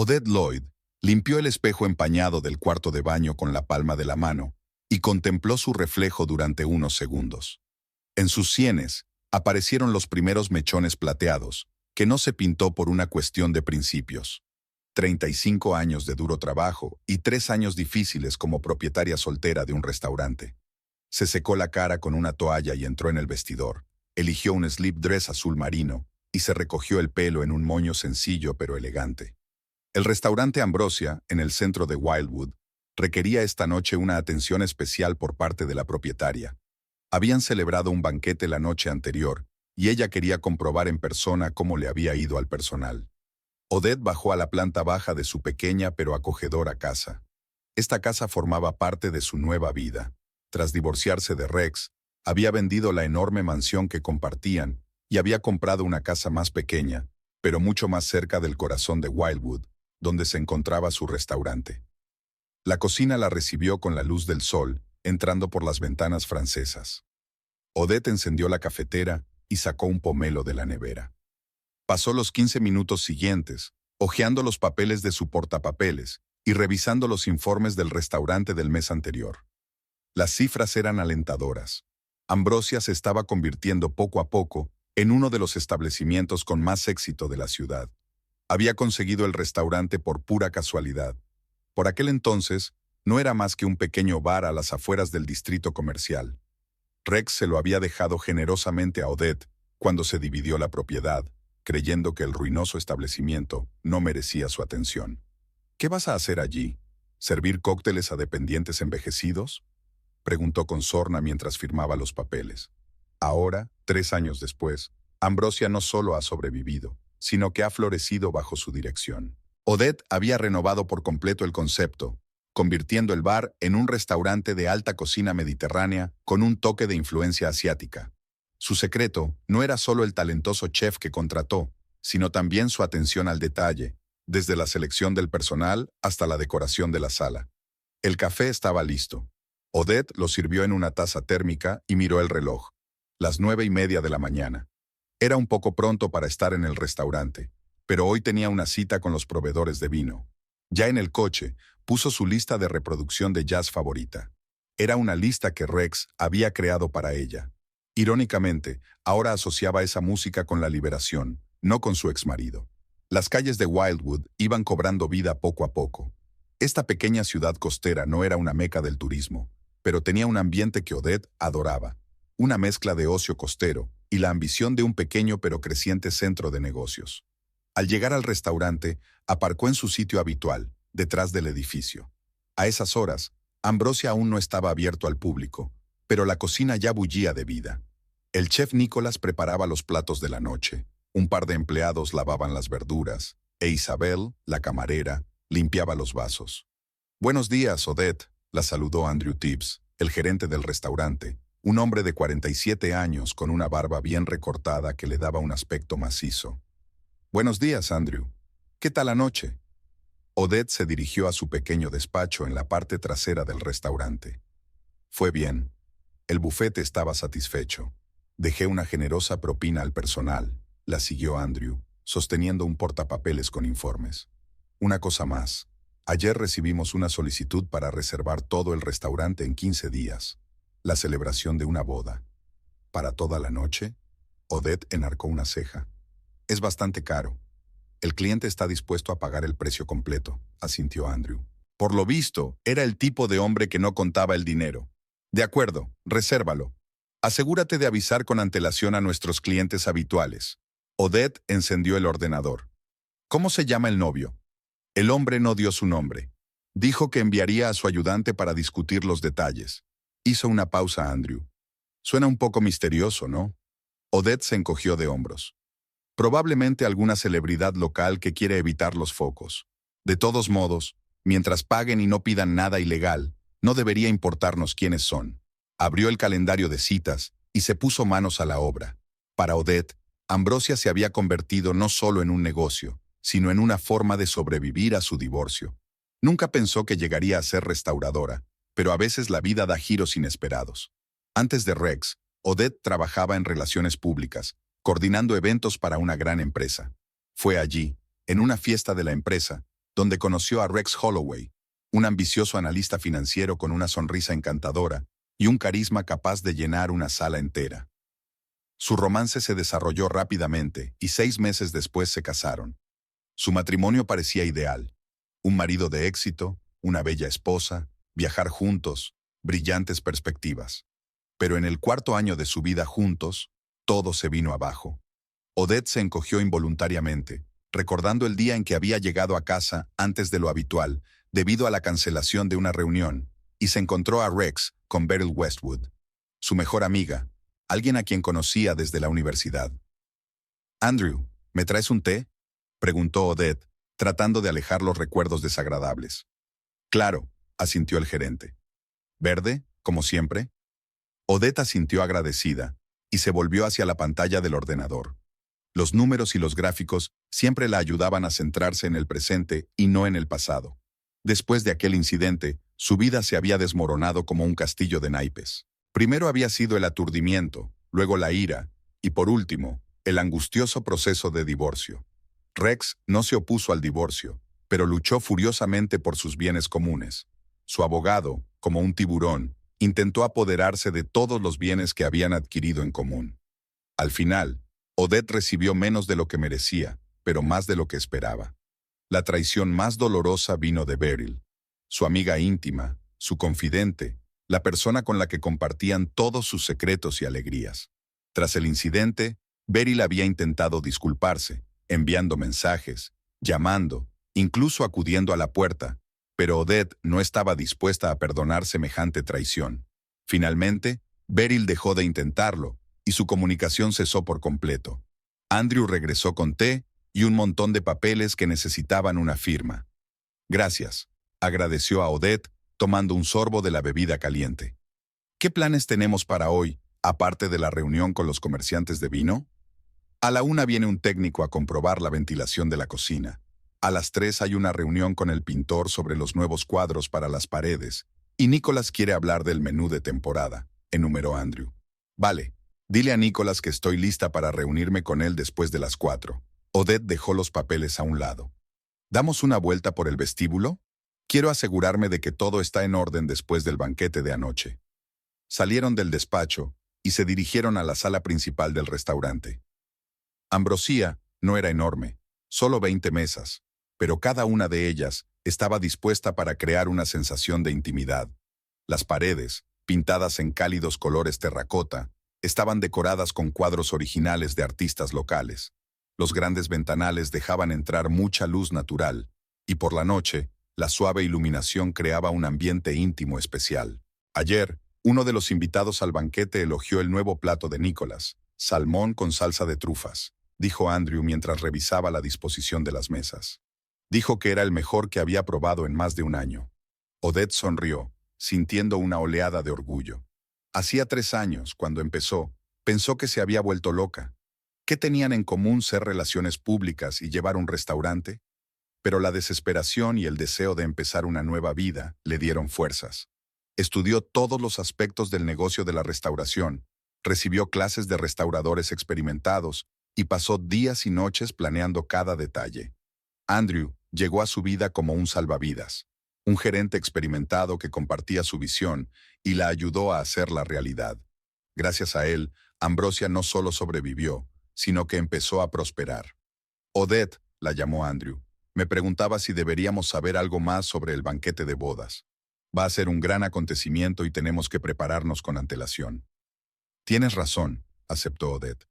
Odette Lloyd limpió el espejo empañado del cuarto de baño con la palma de la mano y contempló su reflejo durante unos segundos. En sus sienes aparecieron los primeros mechones plateados, que no se pintó por una cuestión de principios. 35 años de duro trabajo y 3 años difíciles como propietaria soltera de un restaurante. Se secó la cara con una toalla y entró en el vestidor. Eligió un slip dress azul marino y se recogió el pelo en un moño sencillo pero elegante. El restaurante Ambrosia, en el centro de Wildwood, requería esta noche una atención especial por parte de la propietaria. Habían celebrado un banquete la noche anterior y ella quería comprobar en persona cómo le había ido al personal. Odette bajó a la planta baja de su pequeña pero acogedora casa. Esta casa formaba parte de su nueva vida. Tras divorciarse de Rex, había vendido la enorme mansión que compartían y había comprado una casa más pequeña, pero mucho más cerca del corazón de Wildwood, donde se encontraba su restaurante. La cocina la recibió con la luz del sol, entrando por las ventanas francesas. Odette encendió la cafetera y sacó un pomelo de la nevera. Pasó los 15 minutos siguientes, hojeando los papeles de su portapapeles y revisando los informes del restaurante del mes anterior. Las cifras eran alentadoras. Ambrosia se estaba convirtiendo poco a poco en uno de los establecimientos con más éxito de la ciudad. Había conseguido el restaurante por pura casualidad. Por aquel entonces, no era más que un pequeño bar a las afueras del distrito comercial. Rex se lo había dejado generosamente a Odette cuando se dividió la propiedad, creyendo que el ruinoso establecimiento no merecía su atención. ¿Qué vas a hacer allí? ¿Servir cócteles a dependientes envejecidos?, preguntó con sorna mientras firmaba los papeles. Ahora, 3 años después, Ambrosia no solo ha sobrevivido, sino que ha florecido bajo su dirección. Odette había renovado por completo el concepto, convirtiendo el bar en un restaurante de alta cocina mediterránea con un toque de influencia asiática. Su secreto no era solo el talentoso chef que contrató, sino también su atención al detalle, desde la selección del personal hasta la decoración de la sala. El café estaba listo. Odette lo sirvió en una taza térmica y miró el reloj. Las 9:30 de la mañana. Era un poco pronto para estar en el restaurante, pero hoy tenía una cita con los proveedores de vino. Ya en el coche, puso su lista de reproducción de jazz favorita. Era una lista que Rex había creado para ella. Irónicamente, ahora asociaba esa música con la liberación, no con su exmarido. Las calles de Wildwood iban cobrando vida poco a poco. Esta pequeña ciudad costera no era una meca del turismo, pero tenía un ambiente que Odette adoraba, una mezcla de ocio costero y la ambición de un pequeño pero creciente centro de negocios. Al llegar al restaurante, aparcó en su sitio habitual, detrás del edificio. A esas horas, Ambrosia aún no estaba abierto al público, pero la cocina ya bullía de vida. El chef Nicholas preparaba los platos de la noche, un par de empleados lavaban las verduras, e Isabel, la camarera, limpiaba los vasos. «Buenos días, Odette», la saludó Andrew Tibbs, el gerente del restaurante, un hombre de 47 años con una barba bien recortada que le daba un aspecto macizo. «Buenos días, Andrew. ¿Qué tal la noche?» Odette se dirigió a su pequeño despacho en la parte trasera del restaurante. «Fue bien. El bufete estaba satisfecho. Dejé una generosa propina al personal», la siguió Andrew, sosteniendo un portapapeles con informes. «Una cosa más. Ayer recibimos una solicitud para reservar todo el restaurante en 15 días. La celebración de una boda. ¿Para toda la noche?» Odette enarcó una ceja. «Es bastante caro. El cliente está dispuesto a pagar el precio completo», asintió Andrew. Por lo visto, era el tipo de hombre que no contaba el dinero. «De acuerdo, resérvalo. Asegúrate de avisar con antelación a nuestros clientes habituales». Odette encendió el ordenador. «¿Cómo se llama el novio?» El hombre no dio su nombre. Dijo que enviaría a su ayudante para discutir los detalles. Hizo una pausa Andrew. «Suena un poco misterioso, ¿no?» Odette se encogió de hombros. «Probablemente alguna celebridad local que quiere evitar los focos. De todos modos, mientras paguen y no pidan nada ilegal, no debería importarnos quiénes son». Abrió el calendario de citas y se puso manos a la obra. Para Odette, Ambrosia se había convertido no solo en un negocio, sino en una forma de sobrevivir a su divorcio. Nunca pensó que llegaría a ser restauradora, pero a veces la vida da giros inesperados. Antes de Rex, Odette trabajaba en relaciones públicas, coordinando eventos para una gran empresa. Fue allí, en una fiesta de la empresa, donde conoció a Rex Holloway, un ambicioso analista financiero con una sonrisa encantadora y un carisma capaz de llenar una sala entera. Su romance se desarrolló rápidamente y 6 meses después se casaron. Su matrimonio parecía ideal. Un marido de éxito, una bella esposa, viajar juntos, brillantes perspectivas. Pero en el 4.º año de su vida juntos, todo se vino abajo. Odette se encogió involuntariamente, recordando el día en que había llegado a casa antes de lo habitual, debido a la cancelación de una reunión, y se encontró a Rex con Beryl Westwood, su mejor amiga, alguien a quien conocía desde la universidad. «Andrew, ¿me traes un té?», preguntó Odette, tratando de alejar los recuerdos desagradables. «Claro», asintió el gerente. «¿Verde, como siempre?». Odette asintió agradecida y se volvió hacia la pantalla del ordenador. Los números y los gráficos siempre la ayudaban a centrarse en el presente y no en el pasado. Después de aquel incidente, su vida se había desmoronado como un castillo de naipes. Primero había sido el aturdimiento, luego la ira, y por último, el angustioso proceso de divorcio. Rex no se opuso al divorcio, pero luchó furiosamente por sus bienes comunes. Su abogado, como un tiburón, intentó apoderarse de todos los bienes que habían adquirido en común. Al final, Odette recibió menos de lo que merecía, pero más de lo que esperaba. La traición más dolorosa vino de Beryl, su amiga íntima, su confidente, la persona con la que compartían todos sus secretos y alegrías. Tras el incidente, Beryl había intentado disculparse, enviando mensajes, llamando, incluso acudiendo a la puerta, pero Odette no estaba dispuesta a perdonar semejante traición. Finalmente, Beryl dejó de intentarlo, y su comunicación cesó por completo. Andrew regresó con té y un montón de papeles que necesitaban una firma. «Gracias», agradeció a Odette, tomando un sorbo de la bebida caliente. «¿Qué planes tenemos para hoy, aparte de la reunión con los comerciantes de vino?». A la 1 viene un técnico a comprobar la ventilación de la cocina. A las 3 hay una reunión con el pintor sobre los nuevos cuadros para las paredes. Y Nicholas quiere hablar del menú de temporada, enumeró Andrew. «Vale, dile a Nicholas que estoy lista para reunirme con él después de las 4. Odette dejó los papeles a un lado. «¿Damos una vuelta por el vestíbulo? Quiero asegurarme de que todo está en orden después del banquete de anoche». Salieron del despacho y se dirigieron a la sala principal del restaurante. Ambrosía no era enorme, solo 20 mesas, pero cada una de ellas estaba dispuesta para crear una sensación de intimidad. Las paredes, pintadas en cálidos colores terracota, estaban decoradas con cuadros originales de artistas locales. Los grandes ventanales dejaban entrar mucha luz natural, y por la noche, la suave iluminación creaba un ambiente íntimo especial. Ayer, uno de los invitados al banquete elogió el nuevo plato de Nicholas, salmón con salsa de trufas, dijo Andrew mientras revisaba la disposición de las mesas. Dijo que era el mejor que había probado en más de un año. Odette sonrió, sintiendo una oleada de orgullo. Hacía 3 años, cuando empezó, pensó que se había vuelto loca. ¿Qué tenían en común ser relaciones públicas y llevar un restaurante? Pero la desesperación y el deseo de empezar una nueva vida le dieron fuerzas. Estudió todos los aspectos del negocio de la restauración, recibió clases de restauradores experimentados y pasó días y noches planeando cada detalle. Andrew llegó a su vida como un salvavidas, un gerente experimentado que compartía su visión y la ayudó a hacerla realidad. Gracias a él, Ambrosia no solo sobrevivió, sino que empezó a prosperar. Odette, la llamó Andrew, me preguntaba si deberíamos saber algo más sobre el banquete de bodas. Va a ser un gran acontecimiento y tenemos que prepararnos con antelación. Tienes razón, aceptó Odette.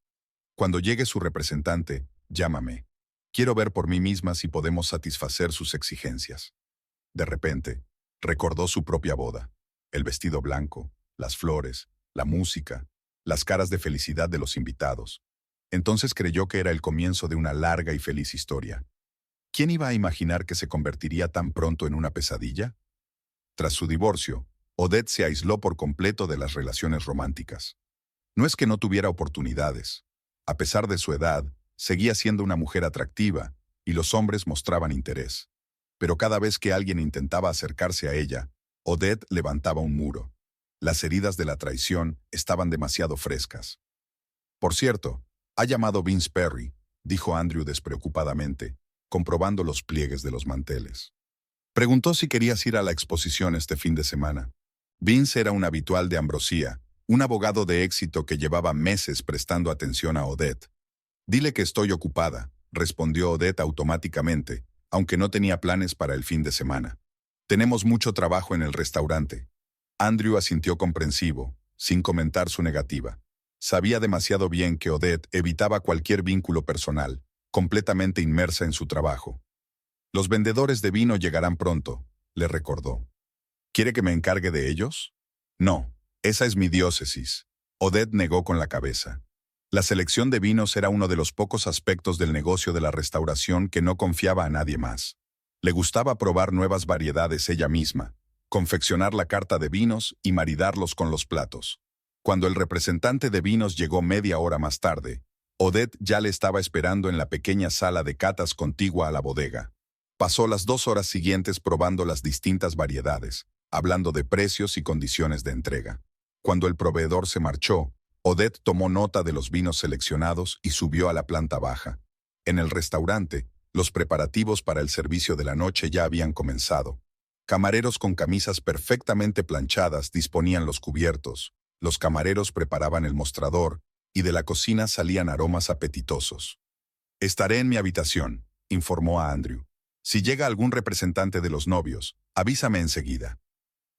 Cuando llegue su representante, llámame. Quiero ver por mí misma si podemos satisfacer sus exigencias. De repente, recordó su propia boda. El vestido blanco, las flores, la música, las caras de felicidad de los invitados. Entonces creyó que era el comienzo de una larga y feliz historia. ¿Quién iba a imaginar que se convertiría tan pronto en una pesadilla? Tras su divorcio, Odette se aisló por completo de las relaciones románticas. No es que no tuviera oportunidades. A pesar de su edad, seguía siendo una mujer atractiva y los hombres mostraban interés. Pero cada vez que alguien intentaba acercarse a ella, Odette levantaba un muro. Las heridas de la traición estaban demasiado frescas. Por cierto, ha llamado Vince Perry, dijo Andrew despreocupadamente. comprobando los pliegues de los manteles. Preguntó si querías ir a la exposición este fin de semana. Vince era un habitual de Ambrosía, un abogado de éxito que llevaba meses prestando atención a Odette. Dile que estoy ocupada, respondió Odette automáticamente, aunque no tenía planes para el fin de semana. Tenemos mucho trabajo en el restaurante. Andrew asintió comprensivo, sin comentar su negativa. Sabía demasiado bien que Odette evitaba cualquier vínculo personal, completamente inmersa en su trabajo. Los vendedores de vino llegarán pronto, le recordó. ¿Quiere que me encargue de ellos? No, esa es mi diócesis. Odette negó con la cabeza. La selección de vinos era uno de los pocos aspectos del negocio de la restauración que no confiaba a nadie más. Le gustaba probar nuevas variedades ella misma, confeccionar la carta de vinos y maridarlos con los platos. Cuando el representante de vinos llegó media hora más tarde, Odette ya le estaba esperando en la pequeña sala de catas contigua a la bodega. Pasó las 2 horas siguientes probando las distintas variedades, hablando de precios y condiciones de entrega. Cuando el proveedor se marchó, Odette tomó nota de los vinos seleccionados y subió a la planta baja. En el restaurante, los preparativos para el servicio de la noche ya habían comenzado. Camareros con camisas perfectamente planchadas disponían los cubiertos, los camareros preparaban el mostrador, y de la cocina salían aromas apetitosos. «Estaré en mi habitación», informó a Andrew. «Si llega algún representante de los novios, avísame enseguida».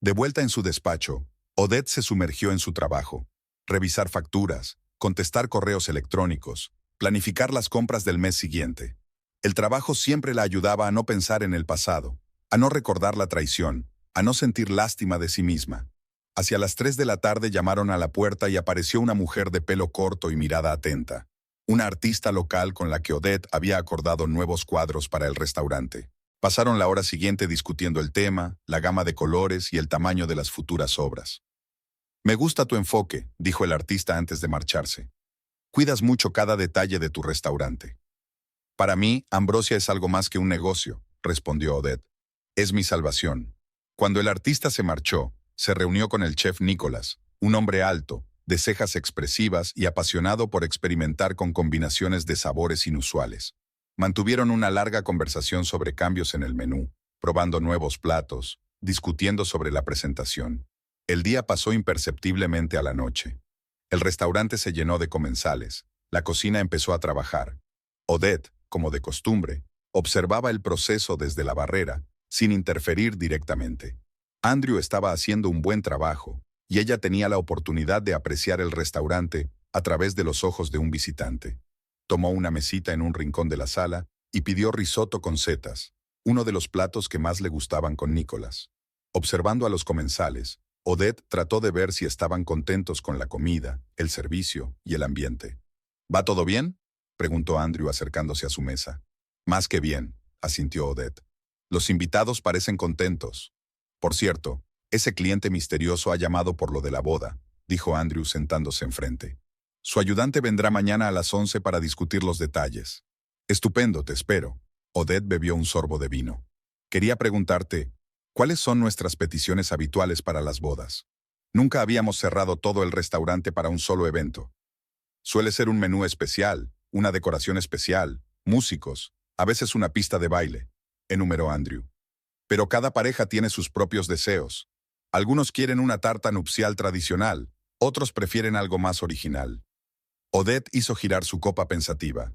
De vuelta en su despacho, Odette se sumergió en su trabajo. Revisar facturas, contestar correos electrónicos, planificar las compras del mes siguiente. El trabajo siempre la ayudaba a no pensar en el pasado, a no recordar la traición, a no sentir lástima de sí misma. Hacia las 3 de la tarde llamaron a la puerta y apareció una mujer de pelo corto y mirada atenta. Una artista local con la que Odette había acordado nuevos cuadros para el restaurante. Pasaron la hora siguiente discutiendo el tema, la gama de colores y el tamaño de las futuras obras. «Me gusta tu enfoque», dijo el artista antes de marcharse. «Cuidas mucho cada detalle de tu restaurante». «Para mí, Ambrosia es algo más que un negocio», respondió Odette. «Es mi salvación». Cuando el artista se marchó, se reunió con el chef Nicholas, un hombre alto, de cejas expresivas y apasionado por experimentar con combinaciones de sabores inusuales. Mantuvieron una larga conversación sobre cambios en el menú, probando nuevos platos, discutiendo sobre la presentación. El día pasó imperceptiblemente a la noche. El restaurante se llenó de comensales. La cocina empezó a trabajar. Odette, como de costumbre, observaba el proceso desde la barrera, sin interferir directamente. Andrew estaba haciendo un buen trabajo, y ella tenía la oportunidad de apreciar el restaurante a través de los ojos de un visitante. Tomó una mesita en un rincón de la sala y pidió risotto con setas, uno de los platos que más le gustaban con Nicholas. Observando a los comensales, Odette trató de ver si estaban contentos con la comida, el servicio y el ambiente. «¿Va todo bien?», preguntó Andrew acercándose a su mesa. «Más que bien», asintió Odette. «Los invitados parecen contentos. Por cierto, ese cliente misterioso ha llamado por lo de la boda», dijo Andrew sentándose enfrente. «Su ayudante vendrá mañana a las 11 para discutir los detalles». «Estupendo, te espero». Odette bebió un sorbo de vino. «Quería preguntarte, ¿cuáles son nuestras peticiones habituales para las bodas? Nunca habíamos cerrado todo el restaurante para un solo evento. Suele ser un menú especial, una decoración especial, músicos, a veces una pista de baile», enumeró Andrew. «Pero cada pareja tiene sus propios deseos. Algunos quieren una tarta nupcial tradicional, otros prefieren algo más original». Odette hizo girar su copa pensativa.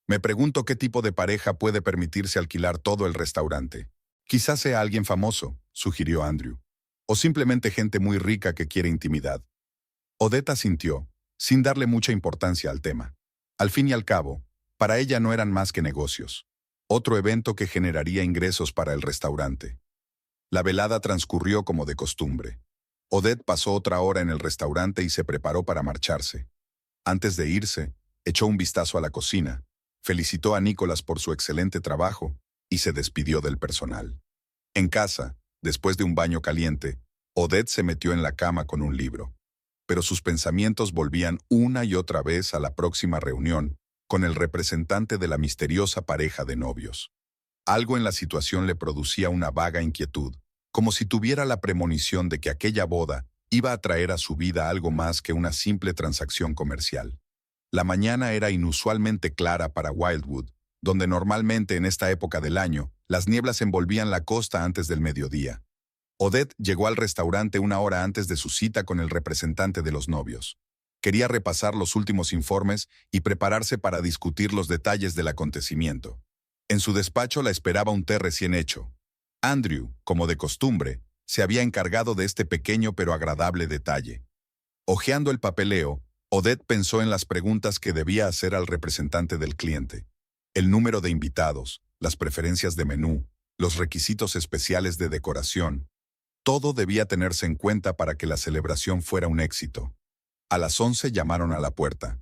«Me pregunto qué tipo de pareja puede permitirse alquilar todo el restaurante. Quizás sea alguien famoso», sugirió Andrew. «O simplemente gente muy rica que quiere intimidad». Odette asintió, sin darle mucha importancia al tema. Al fin y al cabo, para ella no eran más que negocios. Otro evento que generaría ingresos para el restaurante. La velada transcurrió como de costumbre. Odette pasó otra hora en el restaurante y se preparó para marcharse. Antes de irse, echó un vistazo a la cocina, felicitó a Nicholas por su excelente trabajo y se despidió del personal. En casa, después de un baño caliente, Odette se metió en la cama con un libro. Pero sus pensamientos volvían una y otra vez a la próxima reunión con el representante de la misteriosa pareja de novios. Algo en la situación le producía una vaga inquietud, como si tuviera la premonición de que aquella boda iba a traer a su vida algo más que una simple transacción comercial. La mañana era inusualmente clara para Wildwood, donde normalmente en esta época del año las nieblas envolvían la costa antes del mediodía. Odette llegó al restaurante una hora antes de su cita con el representante de los novios. Quería repasar los últimos informes y prepararse para discutir los detalles del acontecimiento. En su despacho la esperaba un té recién hecho. Andrew, como de costumbre, se había encargado de este pequeño pero agradable detalle. Hojeando el papeleo, Odette pensó en las preguntas que debía hacer al representante del cliente. El número de invitados, las preferencias de menú, los requisitos especiales de decoración. Todo debía tenerse en cuenta para que la celebración fuera un éxito. A las 11 llamaron a la puerta.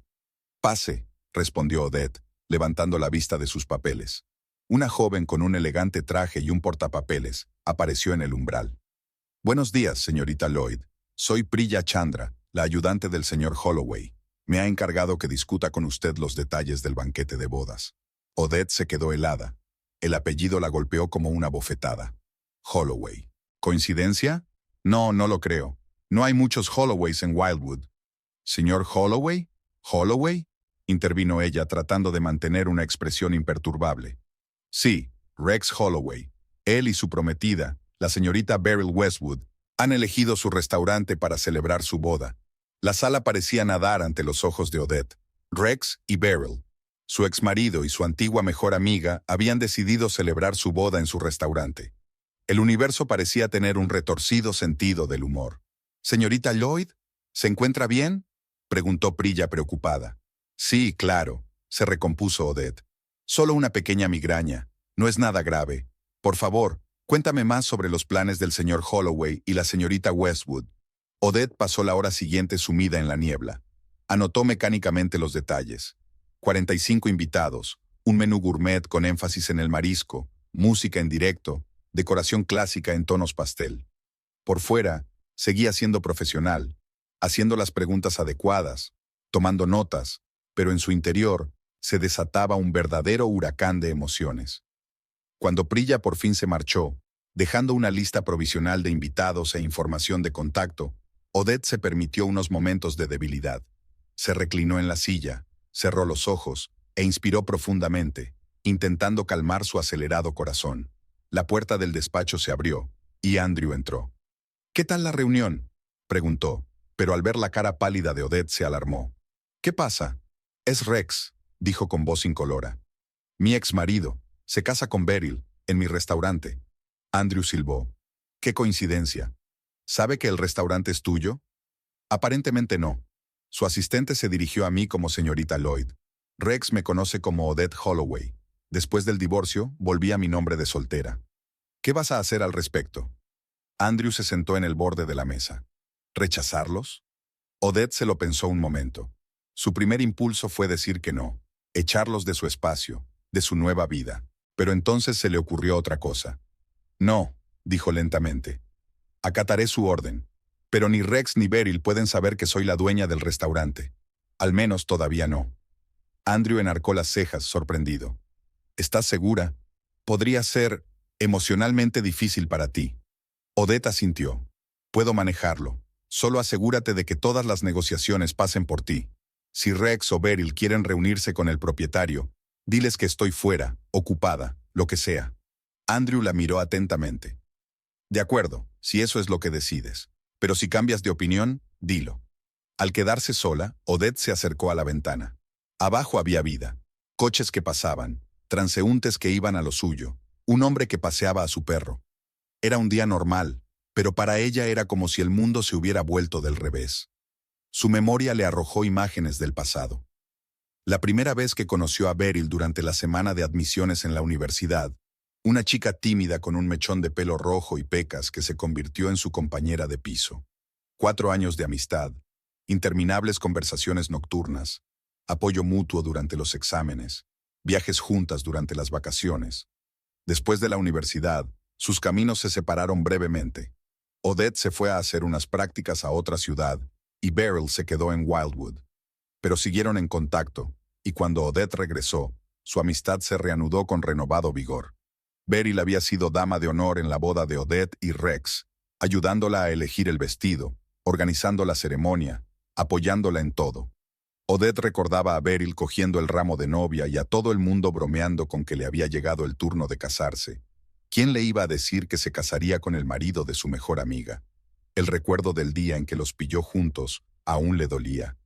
«Pase», respondió Odette, levantando la vista de sus papeles. Una joven con un elegante traje y un portapapeles apareció en el umbral. «Buenos días, señorita Lloyd. Soy Priya Chandra, la ayudante del señor Holloway. Me ha encargado que discuta con usted los detalles del banquete de bodas». Odette se quedó helada. El apellido la golpeó como una bofetada. Holloway. ¿Coincidencia? No, no lo creo. No hay muchos Holloways en Wildwood. ¿Señor Holloway? ¿Holloway?, intervino ella tratando de mantener una expresión imperturbable. Sí, Rex Holloway. Él y su prometida, la señorita Beryl Westwood, han elegido su restaurante para celebrar su boda. La sala parecía nadar ante los ojos de Odette. Rex y Beryl, su exmarido y su antigua mejor amiga, habían decidido celebrar su boda en su restaurante. El universo parecía tener un retorcido sentido del humor. «Señorita Lloyd, ¿se encuentra bien?», preguntó Priya preocupada. «Sí, claro», se recompuso Odette. «Solo una pequeña migraña. No es nada grave. Por favor, cuéntame más sobre los planes del señor Holloway y la señorita Westwood». Odette pasó la hora siguiente sumida en la niebla. Anotó mecánicamente los detalles. 45 invitados, un menú gourmet con énfasis en el marisco, música en directo, decoración clásica en tonos pastel. Por fuera, seguía siendo profesional, haciendo las preguntas adecuadas, tomando notas, pero en su interior se desataba un verdadero huracán de emociones. Cuando Priya por fin se marchó, dejando una lista provisional de invitados e información de contacto, Odette se permitió unos momentos de debilidad. Se reclinó en la silla, cerró los ojos e inspiró profundamente, intentando calmar su acelerado corazón. La puerta del despacho se abrió y Andrew entró. «¿Qué tal la reunión?», preguntó, pero al ver la cara pálida de Odette se alarmó. «¿Qué pasa?». «Es Rex», dijo con voz incolora. «Mi exmarido. Se casa con Beryl, en mi restaurante». Andrew silbó. «Qué coincidencia. ¿Sabe que el restaurante es tuyo?». «Aparentemente no». Su asistente se dirigió a mí como señorita Lloyd. «Rex me conoce como Odette Holloway. Después del divorcio, volví a mi nombre de soltera». «¿Qué vas a hacer al respecto?». Andrew se sentó en el borde de la mesa. ¿Rechazarlos? Odette se lo pensó un momento. Su primer impulso fue decir que no, echarlos de su espacio, de su nueva vida. Pero entonces se le ocurrió otra cosa. «No», dijo lentamente. «Acataré su orden. Pero ni Rex ni Beryl pueden saber que soy la dueña del restaurante. Al menos todavía no». Andrew enarcó las cejas, sorprendido. «¿Estás segura? Podría ser emocionalmente difícil para ti». Odette asintió. «Puedo manejarlo. Solo asegúrate de que todas las negociaciones pasen por ti. Si Rex o Beryl quieren reunirse con el propietario, diles que estoy fuera, ocupada, lo que sea». Andrew la miró atentamente. «De acuerdo, si eso es lo que decides. Pero si cambias de opinión, dilo». Al quedarse sola, Odette se acercó a la ventana. Abajo había vida. Coches que pasaban, transeúntes que iban a lo suyo, un hombre que paseaba a su perro. Era un día normal, pero para ella era como si el mundo se hubiera vuelto del revés. Su memoria le arrojó imágenes del pasado. La primera vez que conoció a Beryl durante la semana de admisiones en la universidad, una chica tímida con un mechón de pelo rojo y pecas que se convirtió en su compañera de piso. 4 años de amistad, interminables conversaciones nocturnas, apoyo mutuo durante los exámenes, viajes juntas durante las vacaciones. Después de la universidad, sus caminos se separaron brevemente. Odette se fue a hacer unas prácticas a otra ciudad y Beryl se quedó en Wildwood. Pero siguieron en contacto, y cuando Odette regresó, su amistad se reanudó con renovado vigor. Beryl había sido dama de honor en la boda de Odette y Rex, ayudándola a elegir el vestido, organizando la ceremonia, apoyándola en todo. Odette recordaba a Beryl cogiendo el ramo de novia y a todo el mundo bromeando con que le había llegado el turno de casarse. ¿Quién le iba a decir que se casaría con el marido de su mejor amiga? El recuerdo del día en que los pilló juntos aún le dolía.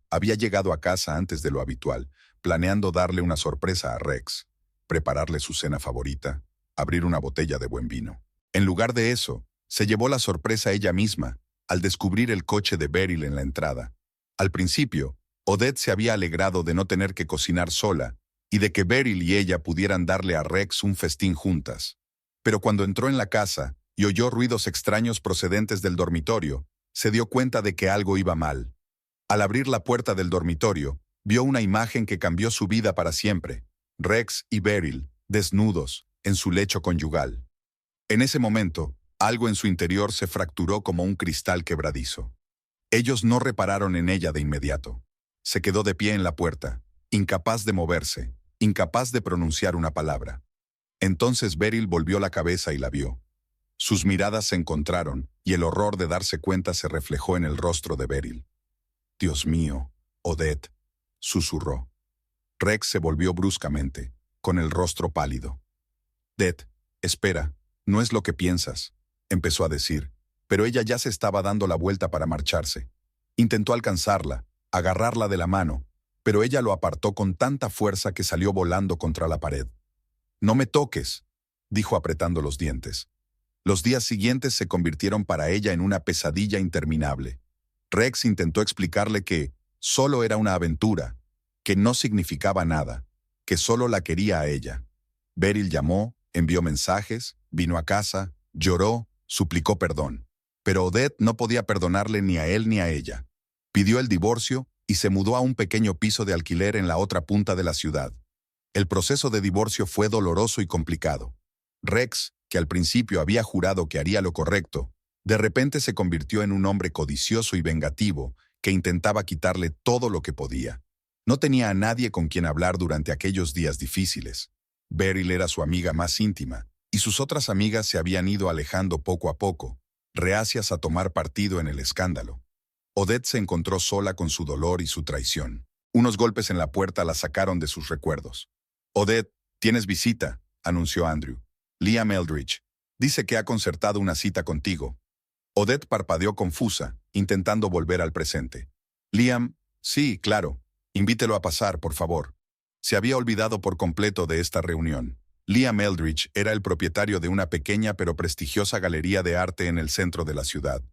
Había llegado a casa antes de lo habitual, planeando darle una sorpresa a Rex, prepararle su cena favorita, abrir una botella de buen vino. En lugar de eso, se llevó la sorpresa ella misma, al descubrir el coche de Beryl en la entrada. Al principio, Odette se había alegrado de no tener que cocinar sola y de que Beryl y ella pudieran darle a Rex un festín juntas. Pero cuando entró en la casa y oyó ruidos extraños procedentes del dormitorio, se dio cuenta de que algo iba mal. Al abrir la puerta del dormitorio, vio una imagen que cambió su vida para siempre. Rex y Beryl, desnudos, en su lecho conyugal. En ese momento, algo en su interior se fracturó como un cristal quebradizo. Ellos no repararon en ella de inmediato. Se quedó de pie en la puerta, incapaz de moverse, incapaz de pronunciar una palabra. Entonces Beryl volvió la cabeza y la vio. Sus miradas se encontraron y el horror de darse cuenta se reflejó en el rostro de Beryl. «Dios mío, Odette», susurró. Rex se volvió bruscamente, con el rostro pálido. «Odette, espera, no es lo que piensas», empezó a decir, pero ella ya se estaba dando la vuelta para marcharse. Intentó alcanzarla, agarrarla de la mano, pero ella lo apartó con tanta fuerza que salió volando contra la pared. «No me toques», dijo apretando los dientes. Los días siguientes se convirtieron para ella en una pesadilla interminable. Rex intentó explicarle que solo era una aventura, que no significaba nada, que solo la quería a ella. Beryl llamó, envió mensajes, vino a casa, lloró, suplicó perdón. Pero Odette no podía perdonarle ni a él ni a ella. Pidió el divorcio y se mudó a un pequeño piso de alquiler en la otra punta de la ciudad. El proceso de divorcio fue doloroso y complicado. Rex, que al principio había jurado que haría lo correcto, de repente se convirtió en un hombre codicioso y vengativo que intentaba quitarle todo lo que podía. No tenía a nadie con quien hablar durante aquellos días difíciles. Beryl era su amiga más íntima, y sus otras amigas se habían ido alejando poco a poco, reacias a tomar partido en el escándalo. Odette se encontró sola con su dolor y su traición. Unos golpes en la puerta la sacaron de sus recuerdos. «Odette, tienes visita», anunció Andrew. «Liam Eldridge. Dice que ha concertado una cita contigo». Odette parpadeó confusa, intentando volver al presente. «Liam, sí, claro. Invítelo a pasar, por favor». Se había olvidado por completo de esta reunión. Liam Eldridge era el propietario de una pequeña pero prestigiosa galería de arte en el centro de la ciudad.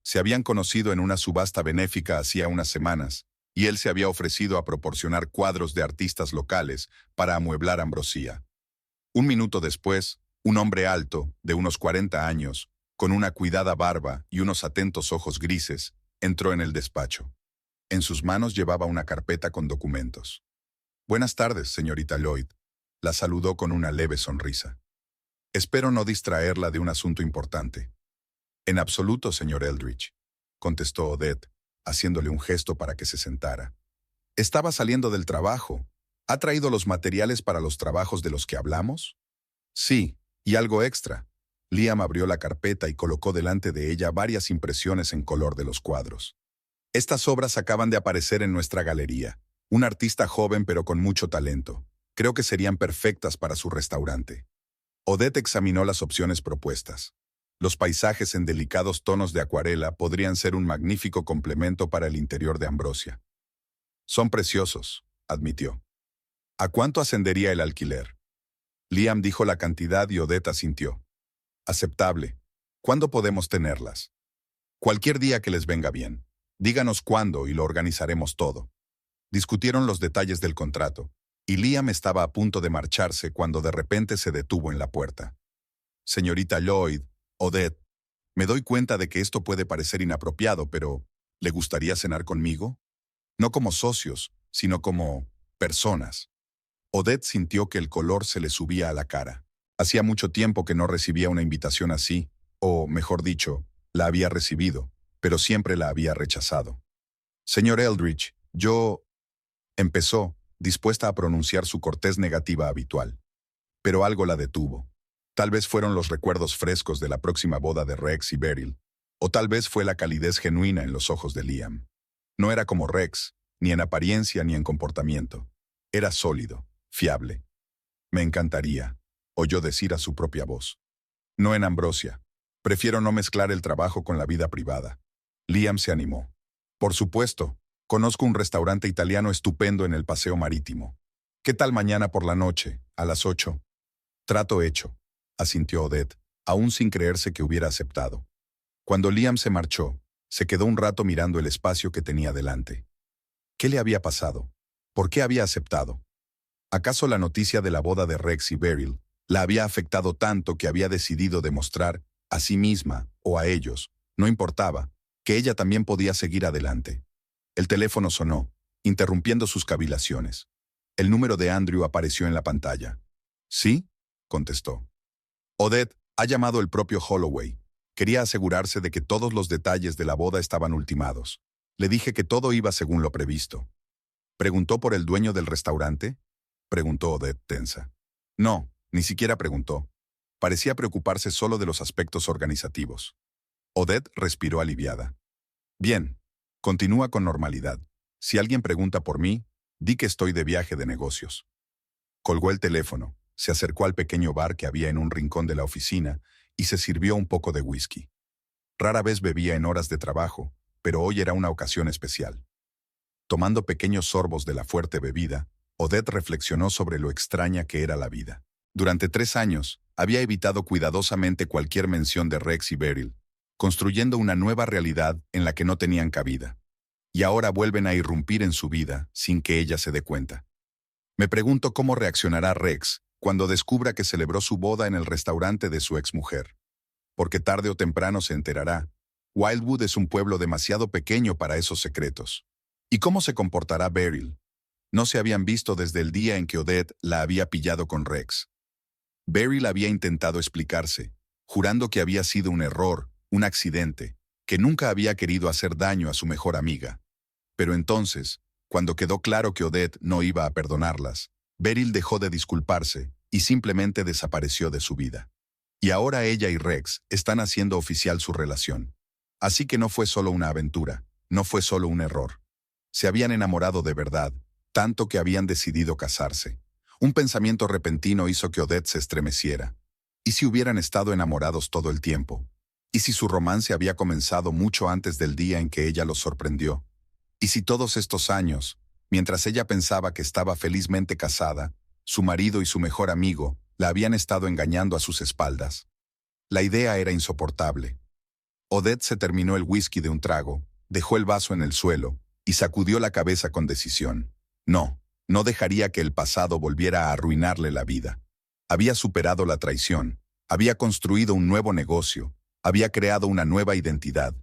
Se habían conocido en una subasta benéfica hacía unas semanas, y él se había ofrecido a proporcionar cuadros de artistas locales para amueblar Ambrosía. Un minuto después, un hombre alto, de unos 40 años, con una cuidada barba y unos atentos ojos grises, entró en el despacho. En sus manos llevaba una carpeta con documentos. «Buenas tardes, señorita Lloyd», la saludó con una leve sonrisa. «Espero no distraerla de un asunto importante». «En absoluto, señor Eldridge», contestó Odette, haciéndole un gesto para que se sentara. «Estaba saliendo del trabajo. ¿Ha traído los materiales para los trabajos de los que hablamos?» «Sí, y algo extra». Liam abrió la carpeta y colocó delante de ella varias impresiones en color de los cuadros. «Estas obras acaban de aparecer en nuestra galería. Un artista joven pero con mucho talento. Creo que serían perfectas para su restaurante». Odette examinó las opciones propuestas. Los paisajes en delicados tonos de acuarela podrían ser un magnífico complemento para el interior de Ambrosia. «Son preciosos», admitió. «¿A cuánto ascendería el alquiler?» Liam dijo la cantidad y Odette asintió. «Aceptable. ¿Cuándo podemos tenerlas?» «Cualquier día que les venga bien. Díganos cuándo y lo organizaremos todo». Discutieron los detalles del contrato, y Liam estaba a punto de marcharse cuando de repente se detuvo en la puerta. «Señorita Lloyd, Odette, me doy cuenta de que esto puede parecer inapropiado, pero ¿le gustaría cenar conmigo? No como socios, sino como personas». Odette sintió que el color se le subía a la cara. Hacía mucho tiempo que no recibía una invitación así, o, mejor dicho, la había recibido, pero siempre la había rechazado. «Señor Eldridge, yo…» empezó, dispuesta a pronunciar su cortés negativa habitual. Pero algo la detuvo. Tal vez fueron los recuerdos frescos de la próxima boda de Rex y Beryl, o tal vez fue la calidez genuina en los ojos de Liam. No era como Rex, ni en apariencia ni en comportamiento. Era sólido, fiable. Me encantaría, oyó decir a su propia voz. No en Ambrosia. Prefiero no mezclar el trabajo con la vida privada. Liam se animó. Por supuesto, conozco un restaurante italiano estupendo en el Paseo Marítimo. ¿Qué tal mañana por la noche, a las 8? Trato hecho, asintió Odette, aún sin creerse que hubiera aceptado. Cuando Liam se marchó, se quedó un rato mirando el espacio que tenía delante. ¿Qué le había pasado? ¿Por qué había aceptado? ¿Acaso la noticia de la boda de Rex y Beryl la había afectado tanto que había decidido demostrar a sí misma o a ellos, no importaba, que ella también podía seguir adelante? El teléfono sonó, interrumpiendo sus cavilaciones. El número de Andrew apareció en la pantalla. ¿Sí?, contestó. Odette ha llamado el propio Holloway. Quería asegurarse de que todos los detalles de la boda estaban ultimados. Le dije que todo iba según lo previsto. ¿Preguntó por el dueño del restaurante?, preguntó Odette tensa. No, ni siquiera preguntó. Parecía preocuparse solo de los aspectos organizativos. Odette respiró aliviada. Bien, continúa con normalidad. Si alguien pregunta por mí, di que estoy de viaje de negocios. Colgó el teléfono, se acercó al pequeño bar que había en un rincón de la oficina y se sirvió un poco de whisky. Rara vez bebía en horas de trabajo, pero hoy era una ocasión especial. Tomando pequeños sorbos de la fuerte bebida, Odette reflexionó sobre lo extraña que era la vida. Durante 3 años, había evitado cuidadosamente cualquier mención de Rex y Beryl, construyendo una nueva realidad en la que no tenían cabida. Y ahora vuelven a irrumpir en su vida sin que ella se dé cuenta. Me pregunto cómo reaccionará Rex cuando descubra que celebró su boda en el restaurante de su exmujer. Porque tarde o temprano se enterará. Wildwood es un pueblo demasiado pequeño para esos secretos. ¿Y cómo se comportará Beryl? No se habían visto desde el día en que Odette la había pillado con Rex. Beryl había intentado explicarse, jurando que había sido un error, un accidente, que nunca había querido hacer daño a su mejor amiga. Pero entonces, cuando quedó claro que Odette no iba a perdonarlas, Beryl dejó de disculparse y simplemente desapareció de su vida. Y ahora ella y Rex están haciendo oficial su relación. Así que no fue solo una aventura, no fue solo un error. Se habían enamorado de verdad, tanto que habían decidido casarse. Un pensamiento repentino hizo que Odette se estremeciera. ¿Y si hubieran estado enamorados todo el tiempo? ¿Y si su romance había comenzado mucho antes del día en que ella los sorprendió? ¿Y si todos estos años, mientras ella pensaba que estaba felizmente casada, su marido y su mejor amigo la habían estado engañando a sus espaldas? La idea era insoportable. Odette se terminó el whisky de un trago, dejó el vaso en el suelo y sacudió la cabeza con decisión. No, no dejaría que el pasado volviera a arruinarle la vida. Había superado la traición, había construido un nuevo negocio, había creado una nueva identidad,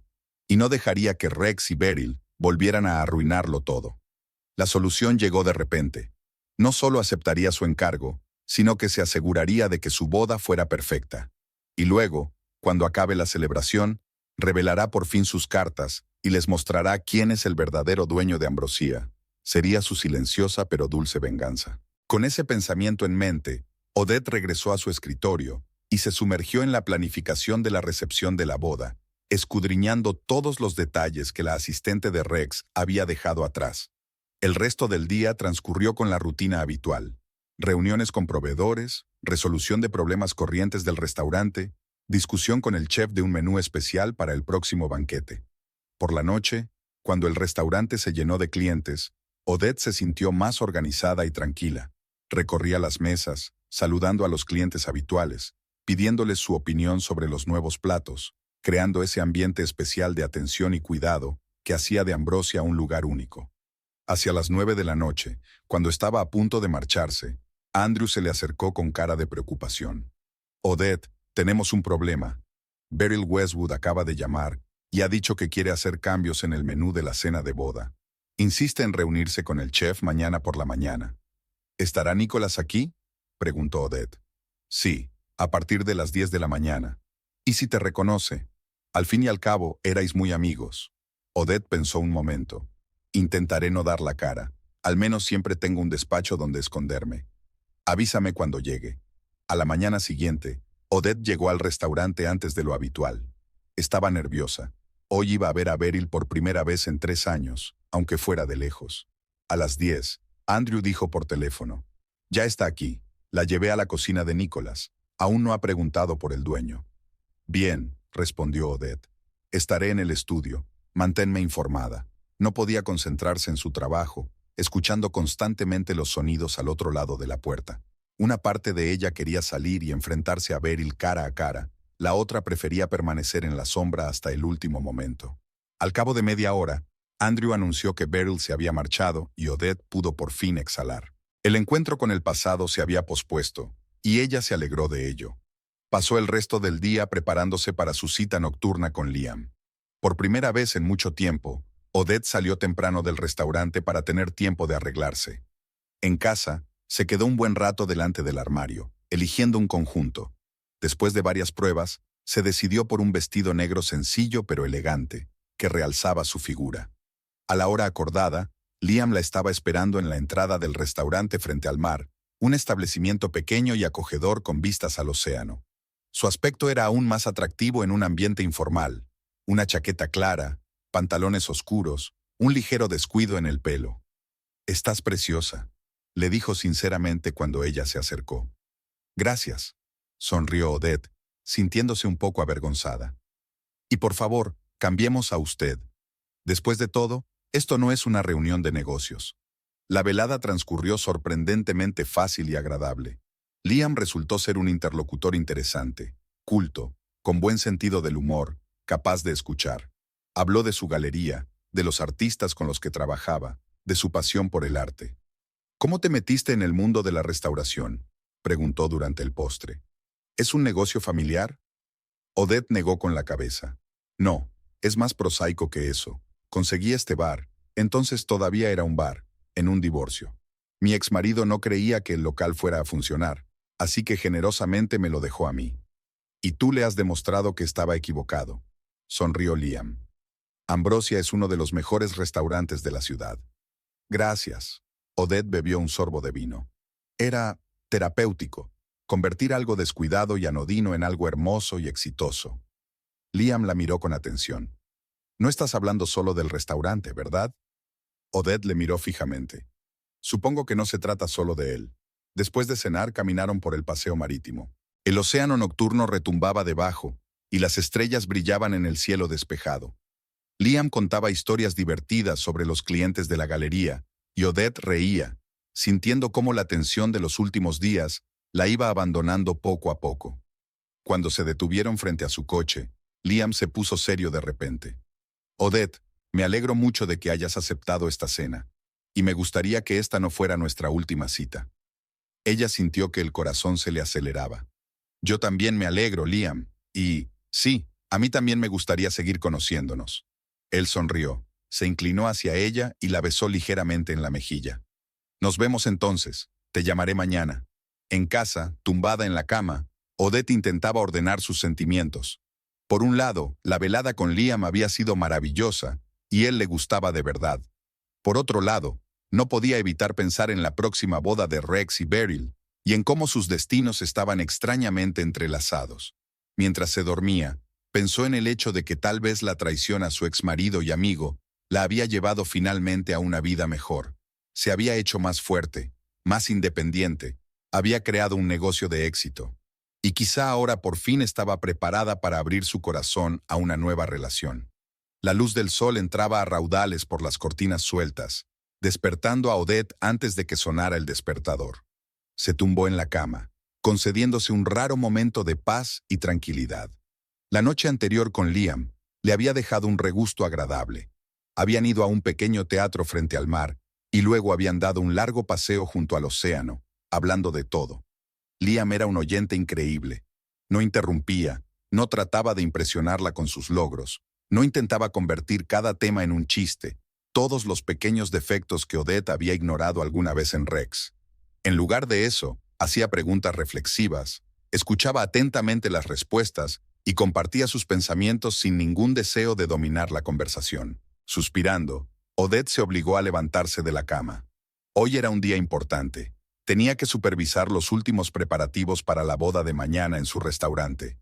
y no dejaría que Rex y Beryl volvieran a arruinarlo todo. La solución llegó de repente. No solo aceptaría su encargo, sino que se aseguraría de que su boda fuera perfecta. Y luego, cuando acabe la celebración, revelará por fin sus cartas y les mostrará quién es el verdadero dueño de Ambrosia. Sería su silenciosa pero dulce venganza. Con ese pensamiento en mente, Odette regresó a su escritorio y se sumergió en la planificación de la recepción de la boda, escudriñando todos los detalles que la asistente de Rex había dejado atrás. El resto del día transcurrió con la rutina habitual. Reuniones con proveedores, resolución de problemas corrientes del restaurante, discusión con el chef de un menú especial para el próximo banquete. Por la noche, cuando el restaurante se llenó de clientes, Odette se sintió más organizada y tranquila. Recorría las mesas, saludando a los clientes habituales, pidiéndoles su opinión sobre los nuevos platos, creando ese ambiente especial de atención y cuidado que hacía de Ambrosia un lugar único. Hacia las 9 de la noche, cuando estaba a punto de marcharse, Andrew se le acercó con cara de preocupación. Odette, tenemos un problema. Beryl Westwood acaba de llamar y ha dicho que quiere hacer cambios en el menú de la cena de boda. Insiste en reunirse con el chef mañana por la mañana. ¿Estará Nicholas aquí?, preguntó Odette. Sí, a partir de las 10 de la mañana. ¿Y si te reconoce? Al fin y al cabo, erais muy amigos. Odette pensó un momento. Intentaré no dar la cara. Al menos siempre tengo un despacho donde esconderme. Avísame cuando llegue. A la mañana siguiente, Odette llegó al restaurante antes de lo habitual. Estaba nerviosa. Hoy iba a ver a Beryl por primera vez en 3 años, aunque fuera de lejos. A las 10, Andrew dijo por teléfono: «Ya está aquí. La llevé a la cocina de Nicholas. Aún no ha preguntado por el dueño». «Bien», respondió Odette. «Estaré en el estudio. Manténme informada». No podía concentrarse en su trabajo, escuchando constantemente los sonidos al otro lado de la puerta. Una parte de ella quería salir y enfrentarse a Beryl cara a cara, la otra prefería permanecer en la sombra hasta el último momento. Al cabo de media hora, Andrew anunció que Beryl se había marchado y Odette pudo por fin exhalar. El encuentro con el pasado se había pospuesto, y ella se alegró de ello. Pasó el resto del día preparándose para su cita nocturna con Liam. Por primera vez en mucho tiempo, Odette salió temprano del restaurante para tener tiempo de arreglarse. En casa, se quedó un buen rato delante del armario, eligiendo un conjunto. Después de varias pruebas, se decidió por un vestido negro sencillo pero elegante, que realzaba su figura. A la hora acordada, Liam la estaba esperando en la entrada del restaurante frente al mar, un establecimiento pequeño y acogedor con vistas al océano. Su aspecto era aún más atractivo en un ambiente informal: una chaqueta clara, pantalones oscuros, un ligero descuido en el pelo. «Estás preciosa», le dijo sinceramente cuando ella se acercó. «Gracias», sonrió Odette, sintiéndose un poco avergonzada. «Y por favor, cambiemos a usted. Después de todo, esto no es una reunión de negocios». La velada transcurrió sorprendentemente fácil y agradable. Liam resultó ser un interlocutor interesante, culto, con buen sentido del humor, capaz de escuchar. Habló de su galería, de los artistas con los que trabajaba, de su pasión por el arte. «¿Cómo te metiste en el mundo de la restauración?», preguntó durante el postre. «¿Es un negocio familiar?». Odette negó con la cabeza. «No, es más prosaico que eso. Conseguí este bar, entonces todavía era un bar, en un divorcio. Mi exmarido no creía que el local fuera a funcionar, así que generosamente me lo dejó a mí. Y tú le has demostrado que estaba equivocado», sonrió Liam. «Ambrosia es uno de los mejores restaurantes de la ciudad». «Gracias». Odette bebió un sorbo de vino. Era terapéutico, convertir algo descuidado y anodino en algo hermoso y exitoso. Liam la miró con atención. «No estás hablando solo del restaurante, ¿verdad?». Odette le miró fijamente. «Supongo que no se trata solo de él». Después de cenar, caminaron por el paseo marítimo. El océano nocturno retumbaba debajo, y las estrellas brillaban en el cielo despejado. Liam contaba historias divertidas sobre los clientes de la galería, y Odette reía, sintiendo cómo la tensión de los últimos días la iba abandonando poco a poco. Cuando se detuvieron frente a su coche, Liam se puso serio de repente. «Odette, me alegro mucho de que hayas aceptado esta cena, y me gustaría que esta no fuera nuestra última cita». Ella sintió que el corazón se le aceleraba. «Yo también me alegro, Liam, y, sí, a mí también me gustaría seguir conociéndonos». Él sonrió, se inclinó hacia ella y la besó ligeramente en la mejilla. «Nos vemos entonces, te llamaré mañana». En casa, tumbada en la cama, Odette intentaba ordenar sus sentimientos. Por un lado, la velada con Liam había sido maravillosa, y él le gustaba de verdad. Por otro lado, no podía evitar pensar en la próxima boda de Rex y Beryl, y en cómo sus destinos estaban extrañamente entrelazados. Mientras se dormía, pensó en el hecho de que tal vez la traición a su exmarido y amigo la había llevado finalmente a una vida mejor. Se había hecho más fuerte, más independiente, había creado un negocio de éxito. Y quizá ahora por fin estaba preparada para abrir su corazón a una nueva relación. La luz del sol entraba a raudales por las cortinas sueltas, despertando a Odette antes de que sonara el despertador. Se tumbó en la cama, concediéndose un raro momento de paz y tranquilidad. La noche anterior con Liam le había dejado un regusto agradable. Habían ido a un pequeño teatro frente al mar y luego habían dado un largo paseo junto al océano, hablando de todo. Liam era un oyente increíble. No interrumpía, no trataba de impresionarla con sus logros, no intentaba convertir cada tema en un chiste, todos los pequeños defectos que Odette había ignorado alguna vez en Rex. En lugar de eso, hacía preguntas reflexivas, escuchaba atentamente las respuestas y compartía sus pensamientos sin ningún deseo de dominar la conversación. Suspirando, Odette se obligó a levantarse de la cama. Hoy era un día importante. Tenía que supervisar los últimos preparativos para la boda de mañana en su restaurante.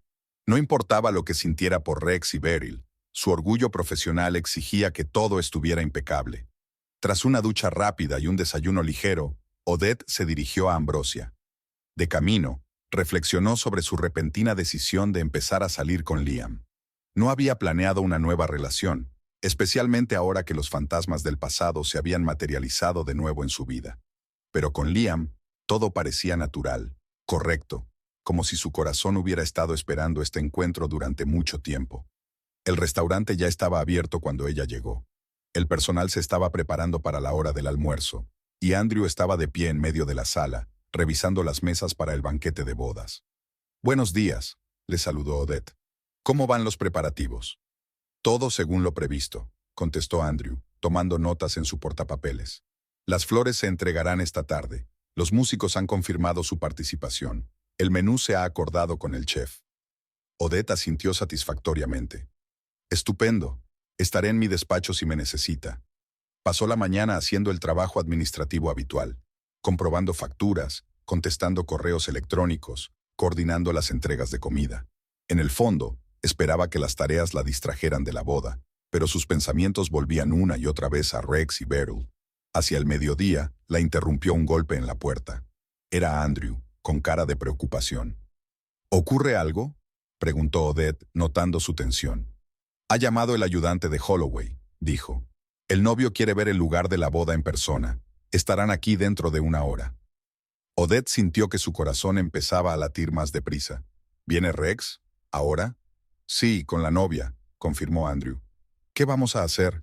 No importaba lo que sintiera por Rex y Beryl, su orgullo profesional exigía que todo estuviera impecable. Tras una ducha rápida y un desayuno ligero, Odette se dirigió a Ambrosia. De camino, reflexionó sobre su repentina decisión de empezar a salir con Liam. No había planeado una nueva relación, especialmente ahora que los fantasmas del pasado se habían materializado de nuevo en su vida. Pero con Liam, todo parecía natural, correcto, como si su corazón hubiera estado esperando este encuentro durante mucho tiempo. El restaurante ya estaba abierto cuando ella llegó. El personal se estaba preparando para la hora del almuerzo, y Andrew estaba de pie en medio de la sala, revisando las mesas para el banquete de bodas. «Buenos días», le saludó Odette. «¿Cómo van los preparativos?» «Todo según lo previsto», contestó Andrew, tomando notas en su portapapeles. «Las flores se entregarán esta tarde. Los músicos han confirmado su participación. El menú se ha acordado con el chef». Odette asintió satisfactoriamente. «Estupendo. Estaré en mi despacho si me necesita». Pasó la mañana haciendo el trabajo administrativo habitual, comprobando facturas, contestando correos electrónicos, coordinando las entregas de comida. En el fondo, esperaba que las tareas la distrajeran de la boda, pero sus pensamientos volvían una y otra vez a Rex y Beryl. Hacia el mediodía, la interrumpió un golpe en la puerta. Era Andrew, con cara de preocupación. «¿Ocurre algo?», preguntó Odette, notando su tensión. «Ha llamado el ayudante de Holloway», dijo. «El novio quiere ver el lugar de la boda en persona. Estarán aquí dentro de una hora». Odette sintió que su corazón empezaba a latir más deprisa. «¿Viene Rex? ¿Ahora?» «Sí, con la novia», confirmó Andrew. «¿Qué vamos a hacer?»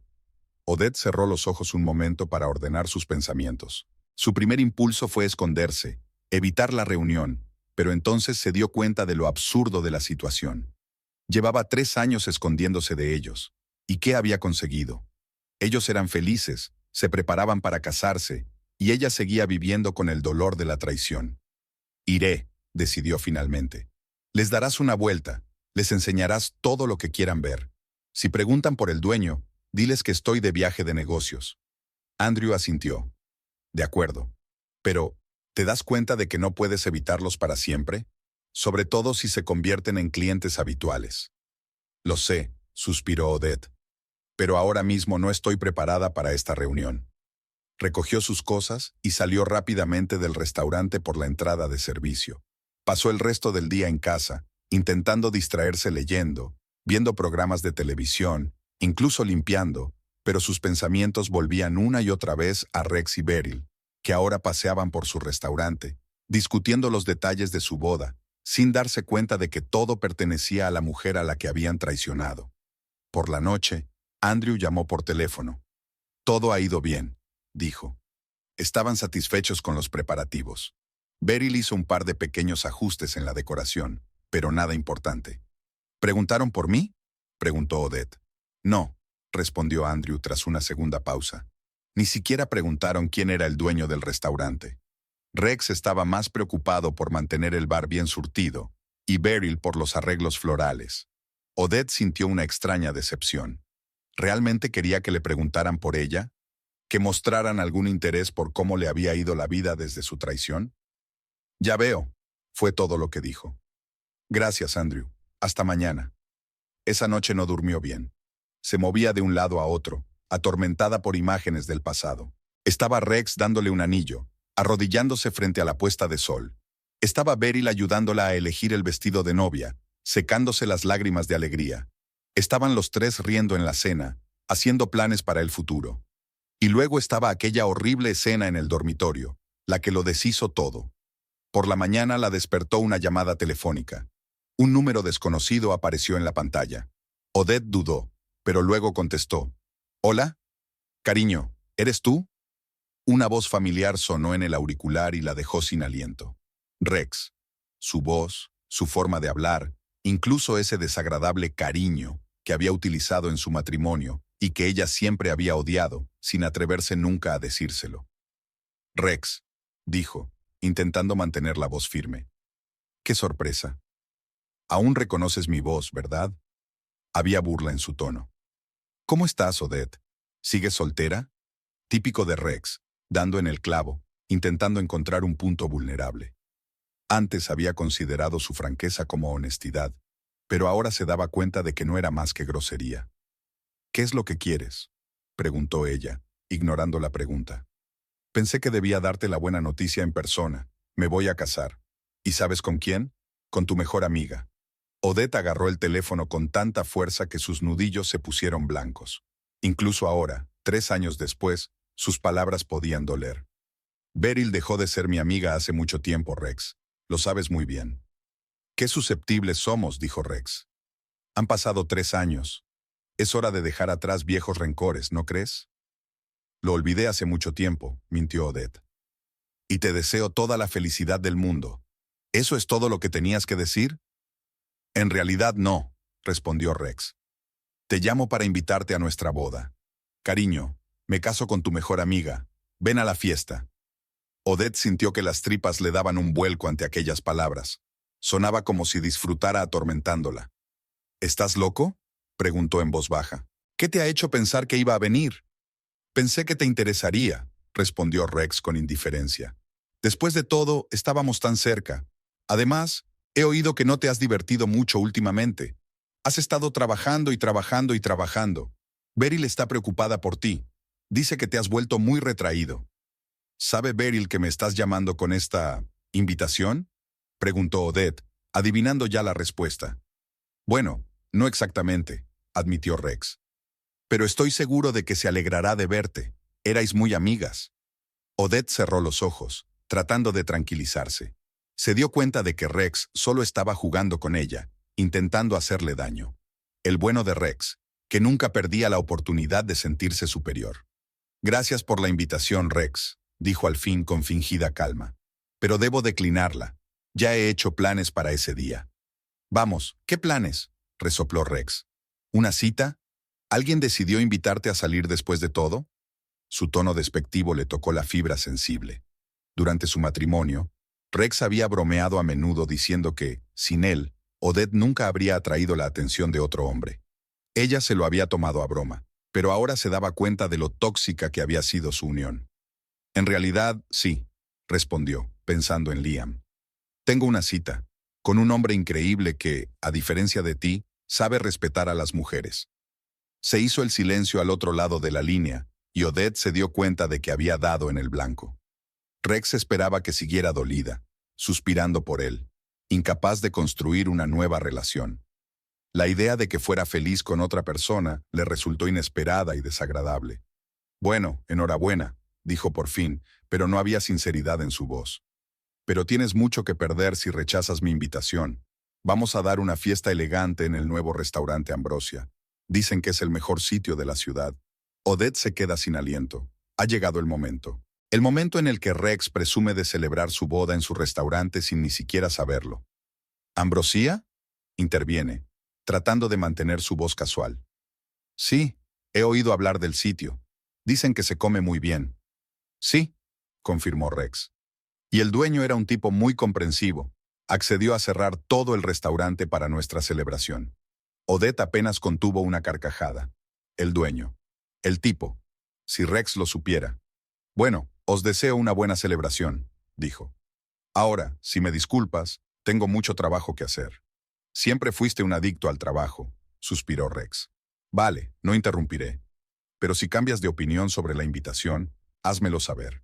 Odette cerró los ojos un momento para ordenar sus pensamientos. Su primer impulso fue esconderse, evitar la reunión, pero entonces se dio cuenta de lo absurdo de la situación. Llevaba 3 años escondiéndose de ellos. ¿Y qué había conseguido? Ellos eran felices, se preparaban para casarse, y ella seguía viviendo con el dolor de la traición. «Iré», decidió finalmente. «Les darás una vuelta, les enseñarás todo lo que quieran ver. Si preguntan por el dueño, diles que estoy de viaje de negocios». Andrew asintió. «De acuerdo. Pero, ¿te das cuenta de que no puedes evitarlos para siempre? Sobre todo si se convierten en clientes habituales». «Lo sé», suspiró Odette. «Pero ahora mismo no estoy preparada para esta reunión». Recogió sus cosas y salió rápidamente del restaurante por la entrada de servicio. Pasó el resto del día en casa, intentando distraerse leyendo, viendo programas de televisión, incluso limpiando, pero sus pensamientos volvían una y otra vez a Rex y Beryl, que ahora paseaban por su restaurante, discutiendo los detalles de su boda, sin darse cuenta de que todo pertenecía a la mujer a la que habían traicionado. Por la noche, Andrew llamó por teléfono. «Todo ha ido bien», dijo. Estaban satisfechos con los preparativos. Beryl hizo un par de pequeños ajustes en la decoración, pero nada importante. «¿Preguntaron por mí?», preguntó Odette. «No», respondió Andrew tras una segunda pausa. «Ni siquiera preguntaron quién era el dueño del restaurante». Rex estaba más preocupado por mantener el bar bien surtido, y Beryl por los arreglos florales. Odette sintió una extraña decepción. ¿Realmente quería que le preguntaran por ella? ¿Que mostraran algún interés por cómo le había ido la vida desde su traición? «Ya veo», fue todo lo que dijo. «Gracias, Andrew. Hasta mañana». Esa noche no durmió bien. Se movía de un lado a otro, atormentada por imágenes del pasado. Estaba Rex dándole un anillo, arrodillándose frente a la puesta de sol. Estaba Beryl ayudándola a elegir el vestido de novia, secándose las lágrimas de alegría. Estaban los tres riendo en la cena, haciendo planes para el futuro. Y luego estaba aquella horrible escena en el dormitorio, la que lo deshizo todo. Por la mañana la despertó una llamada telefónica. Un número desconocido apareció en la pantalla. Odette dudó, pero luego contestó. «¿Hola? Cariño, ¿eres tú?». Una voz familiar sonó en el auricular y la dejó sin aliento. Rex. Su voz, su forma de hablar, incluso ese desagradable cariño que había utilizado en su matrimonio y que ella siempre había odiado, sin atreverse nunca a decírselo. «Rex», dijo, intentando mantener la voz firme. «Qué sorpresa. Aún reconoces mi voz, ¿verdad?». Había burla en su tono. «¿Cómo estás, Odette? ¿Sigues soltera?». Típico de Rex, dando en el clavo, intentando encontrar un punto vulnerable. Antes había considerado su franqueza como honestidad, pero ahora se daba cuenta de que no era más que grosería. «¿Qué es lo que quieres?», preguntó ella, ignorando la pregunta. Pensé que debía darte la buena noticia en persona. Me voy a casar. ¿Y sabes con quién? Con tu mejor amiga. Odette agarró el teléfono con tanta fuerza que sus nudillos se pusieron blancos. Incluso ahora, 3 años después, sus palabras podían doler. Beryl dejó de ser mi amiga hace mucho tiempo, Rex. Lo sabes muy bien. Qué susceptibles somos, dijo Rex. Han pasado 3 años. Es hora de dejar atrás viejos rencores, ¿no crees? Lo olvidé hace mucho tiempo, mintió Odette. Y te deseo toda la felicidad del mundo. ¿Eso es todo lo que tenías que decir? En realidad no, respondió Rex. Te llamo para invitarte a nuestra boda. Cariño, me caso con tu mejor amiga. Ven a la fiesta. Odette sintió que las tripas le daban un vuelco ante aquellas palabras. Sonaba como si disfrutara atormentándola. ¿Estás loco?, preguntó en voz baja. ¿Qué te ha hecho pensar que iba a venir? Pensé que te interesaría, respondió Rex con indiferencia. Después de todo, estábamos tan cerca. Además, he oído que no te has divertido mucho últimamente. Has estado trabajando y trabajando y trabajando. Beryl está preocupada por ti. Dice que te has vuelto muy retraído. ¿Sabe Beryl que me estás llamando con esta invitación?, preguntó Odette, adivinando ya la respuesta. Bueno, no exactamente, admitió Rex. Pero estoy seguro de que se alegrará de verte. Erais muy amigas. Odette cerró los ojos, tratando de tranquilizarse. Se dio cuenta de que Rex solo estaba jugando con ella, intentando hacerle daño. El bueno de Rex, que nunca perdía la oportunidad de sentirse superior. Gracias por la invitación, Rex, dijo al fin con fingida calma. Pero debo declinarla. Ya he hecho planes para ese día. Vamos, ¿qué planes?, resopló Rex. ¿Una cita? ¿Alguien decidió invitarte a salir después de todo? Su tono despectivo le tocó la fibra sensible. Durante su matrimonio, Rex había bromeado a menudo diciendo que, sin él, Odette nunca habría atraído la atención de otro hombre. Ella se lo había tomado a broma, pero ahora se daba cuenta de lo tóxica que había sido su unión. En realidad, sí, respondió, pensando en Liam. Tengo una cita, con un hombre increíble que, a diferencia de ti, sabe respetar a las mujeres. Se hizo el silencio al otro lado de la línea, y Odette se dio cuenta de que había dado en el blanco. Rex esperaba que siguiera dolida, suspirando por él, incapaz de construir una nueva relación. La idea de que fuera feliz con otra persona le resultó inesperada y desagradable. Bueno, enhorabuena, dijo por fin, pero no había sinceridad en su voz. Pero tienes mucho que perder si rechazas mi invitación. Vamos a dar una fiesta elegante en el nuevo restaurante Ambrosia. Dicen que es el mejor sitio de la ciudad. Odette se queda sin aliento. Ha llegado el momento. El momento en el que Rex presume de celebrar su boda en su restaurante sin ni siquiera saberlo. ¿Ambrosia?, interviene, tratando de mantener su voz casual. Sí, he oído hablar del sitio. Dicen que se come muy bien. Sí, confirmó Rex. Y el dueño era un tipo muy comprensivo. Accedió a cerrar todo el restaurante para nuestra celebración. Odette apenas contuvo una carcajada. El dueño. El tipo. Si Rex lo supiera. Bueno, os deseo una buena celebración, dijo. Ahora, si me disculpas, tengo mucho trabajo que hacer. Siempre fuiste un adicto al trabajo, suspiró Rex. Vale, no interrumpiré. Pero si cambias de opinión sobre la invitación, házmelo saber.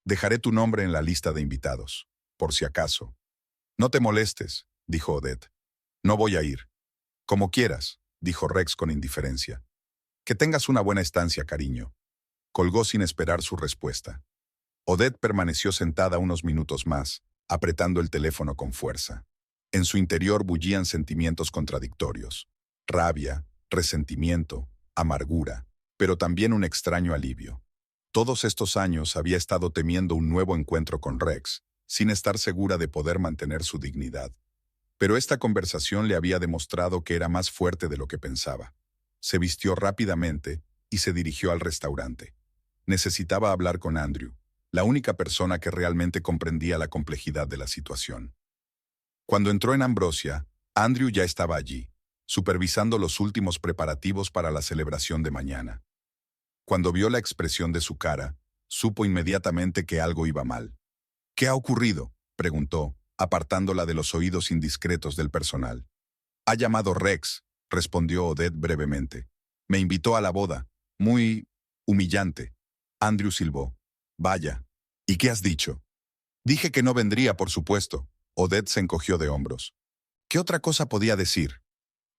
Dejaré tu nombre en la lista de invitados, por si acaso. No te molestes, dijo Odette. No voy a ir. Como quieras, dijo Rex con indiferencia. Que tengas una buena estancia, cariño. Colgó sin esperar su respuesta. Odette permaneció sentada unos minutos más, apretando el teléfono con fuerza. En su interior bullían sentimientos contradictorios. Rabia, resentimiento, amargura, pero también un extraño alivio. Todos estos años había estado temiendo un nuevo encuentro con Rex, sin estar segura de poder mantener su dignidad. Pero esta conversación le había demostrado que era más fuerte de lo que pensaba. Se vistió rápidamente y se dirigió al restaurante. Necesitaba hablar con Andrew, la única persona que realmente comprendía la complejidad de la situación. Cuando entró en Ambrosia, Andrew ya estaba allí, supervisando los últimos preparativos para la celebración de mañana. Cuando vio la expresión de su cara, supo inmediatamente que algo iba mal. ¿Qué ha ocurrido?, preguntó, apartándola de los oídos indiscretos del personal. Ha llamado Rex, respondió Odette brevemente. Me invitó a la boda. Muy humillante. Andrew silbó. Vaya. ¿Y qué has dicho? Dije que no vendría, por supuesto. Odette se encogió de hombros. ¿Qué otra cosa podía decir?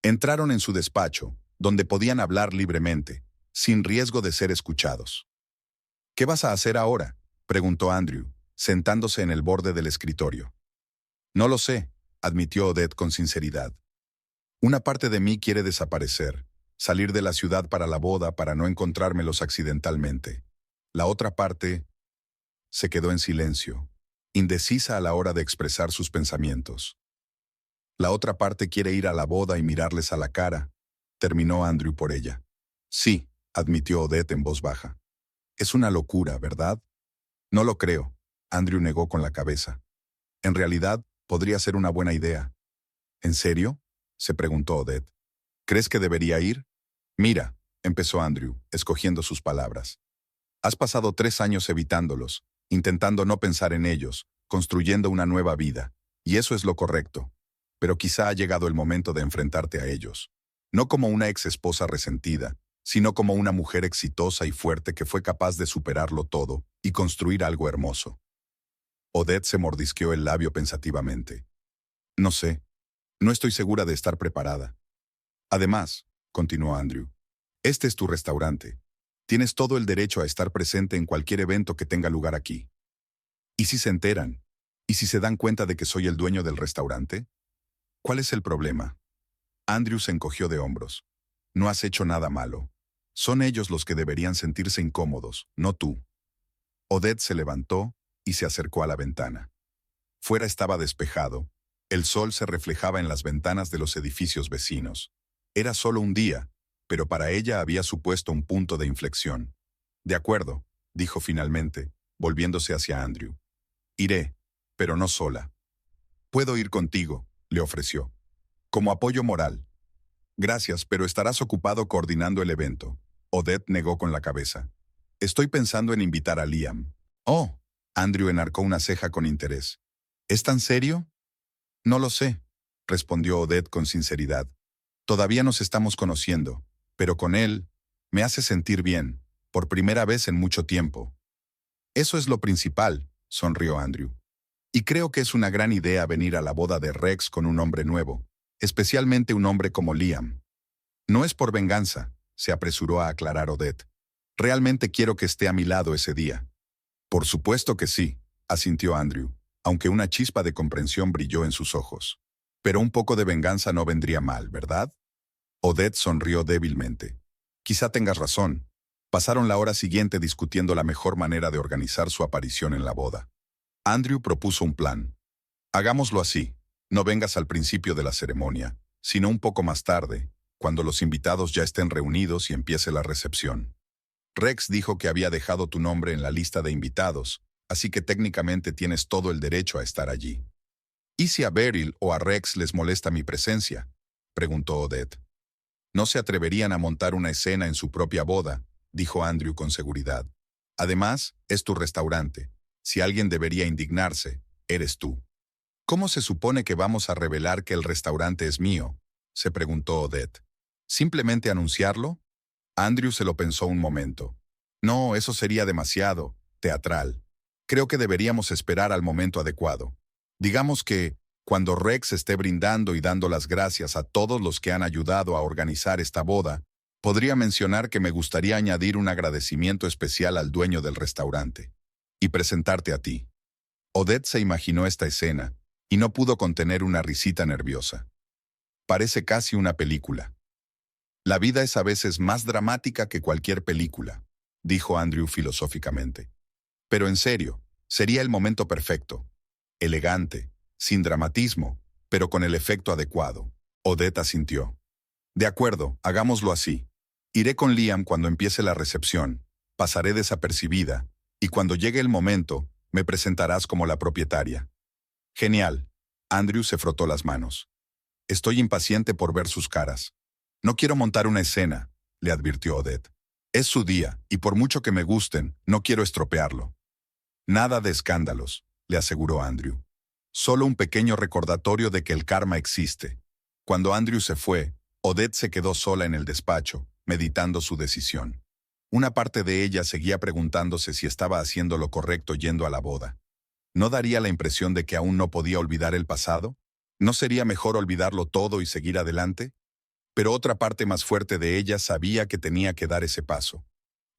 Entraron en su despacho, donde podían hablar libremente, sin riesgo de ser escuchados. ¿Qué vas a hacer ahora?, preguntó Andrew, sentándose en el borde del escritorio. No lo sé, admitió Odette con sinceridad. Una parte de mí quiere desaparecer, salir de la ciudad para la boda para no encontrármelos accidentalmente. La otra parte se quedó en silencio, indecisa a la hora de expresar sus pensamientos. La otra parte quiere ir a la boda y mirarles a la cara, terminó Andrew por ella. Sí, admitió Odette en voz baja. Es una locura, ¿verdad? No lo creo, Andrew negó con la cabeza. En realidad, podría ser una buena idea. ¿En serio?, se preguntó Odette. ¿Crees que debería ir? Mira, empezó Andrew, escogiendo sus palabras. Has pasado 3 años evitándolos, intentando no pensar en ellos, construyendo una nueva vida, y eso es lo correcto. Pero quizá ha llegado el momento de enfrentarte a ellos. No como una ex esposa resentida, sino como una mujer exitosa y fuerte que fue capaz de superarlo todo y construir algo hermoso. Odette se mordisqueó el labio pensativamente. No sé, no estoy segura de estar preparada. Además, continuó Andrew, este es tu restaurante. Tienes todo el derecho a estar presente en cualquier evento que tenga lugar aquí. ¿Y si se enteran? ¿Y si se dan cuenta de que soy el dueño del restaurante? ¿Cuál es el problema? Andrew se encogió de hombros. No has hecho nada malo. Son ellos los que deberían sentirse incómodos, no tú. Odette se levantó y se acercó a la ventana. Fuera estaba despejado. El sol se reflejaba en las ventanas de los edificios vecinos. Era solo un día, pero para ella había supuesto un punto de inflexión. De acuerdo, dijo finalmente, volviéndose hacia Andrew. Iré, pero no sola. Puedo ir contigo, le ofreció. Como apoyo moral. Gracias, pero estarás ocupado coordinando el evento. Odette negó con la cabeza. Estoy pensando en invitar a Liam. Oh, Andrew enarcó una ceja con interés. ¿Es tan serio? No lo sé, respondió Odette con sinceridad. Todavía nos estamos conociendo, pero con él me hace sentir bien, por primera vez en mucho tiempo. Eso es lo principal, sonrió Andrew. Y creo que es una gran idea venir a la boda de Rex con un hombre nuevo, especialmente un hombre como Liam. No es por venganza, se apresuró a aclarar Odette. Realmente quiero que esté a mi lado ese día. Por supuesto que sí, asintió Andrew, aunque una chispa de comprensión brilló en sus ojos. Pero un poco de venganza no vendría mal, ¿verdad? Odette sonrió débilmente. Quizá tengas razón. Pasaron la hora siguiente discutiendo la mejor manera de organizar su aparición en la boda. Andrew propuso un plan. Hagámoslo así. No vengas al principio de la ceremonia, sino un poco más tarde, cuando los invitados ya estén reunidos y empiece la recepción. Rex dijo que había dejado tu nombre en la lista de invitados, así que técnicamente tienes todo el derecho a estar allí. ¿Y si a Beryl o a Rex les molesta mi presencia?, preguntó Odette. No se atreverían a montar una escena en su propia boda, dijo Andrew con seguridad. Además, es tu restaurante. Si alguien debería indignarse, eres tú. ¿Cómo se supone que vamos a revelar que el restaurante es mío?, se preguntó Odette. ¿Simplemente anunciarlo? Andrew se lo pensó un momento. No, eso sería demasiado teatral. Creo que deberíamos esperar al momento adecuado. Digamos que, cuando Rex esté brindando y dando las gracias a todos los que han ayudado a organizar esta boda, podría mencionar que me gustaría añadir un agradecimiento especial al dueño del restaurante. Y presentarte a ti. Odette se imaginó esta escena, y no pudo contener una risita nerviosa. Parece casi una película. La vida es a veces más dramática que cualquier película, dijo Andrew filosóficamente. Pero en serio, sería el momento perfecto. Elegante, sin dramatismo, pero con el efecto adecuado. Odette asintió. De acuerdo, hagámoslo así. Iré con Liam cuando empiece la recepción, pasaré desapercibida, y cuando llegue el momento, me presentarás como la propietaria. Genial. Andrew se frotó las manos. Estoy impaciente por ver sus caras. No quiero montar una escena, le advirtió Odette. Es su día, y por mucho que me gusten, no quiero estropearlo. Nada de escándalos, le aseguró Andrew. Solo un pequeño recordatorio de que el karma existe. Cuando Andrew se fue, Odette se quedó sola en el despacho, meditando su decisión. Una parte de ella seguía preguntándose si estaba haciendo lo correcto yendo a la boda. ¿No daría la impresión de que aún no podía olvidar el pasado? ¿No sería mejor olvidarlo todo y seguir adelante? Pero otra parte más fuerte de ella sabía que tenía que dar ese paso.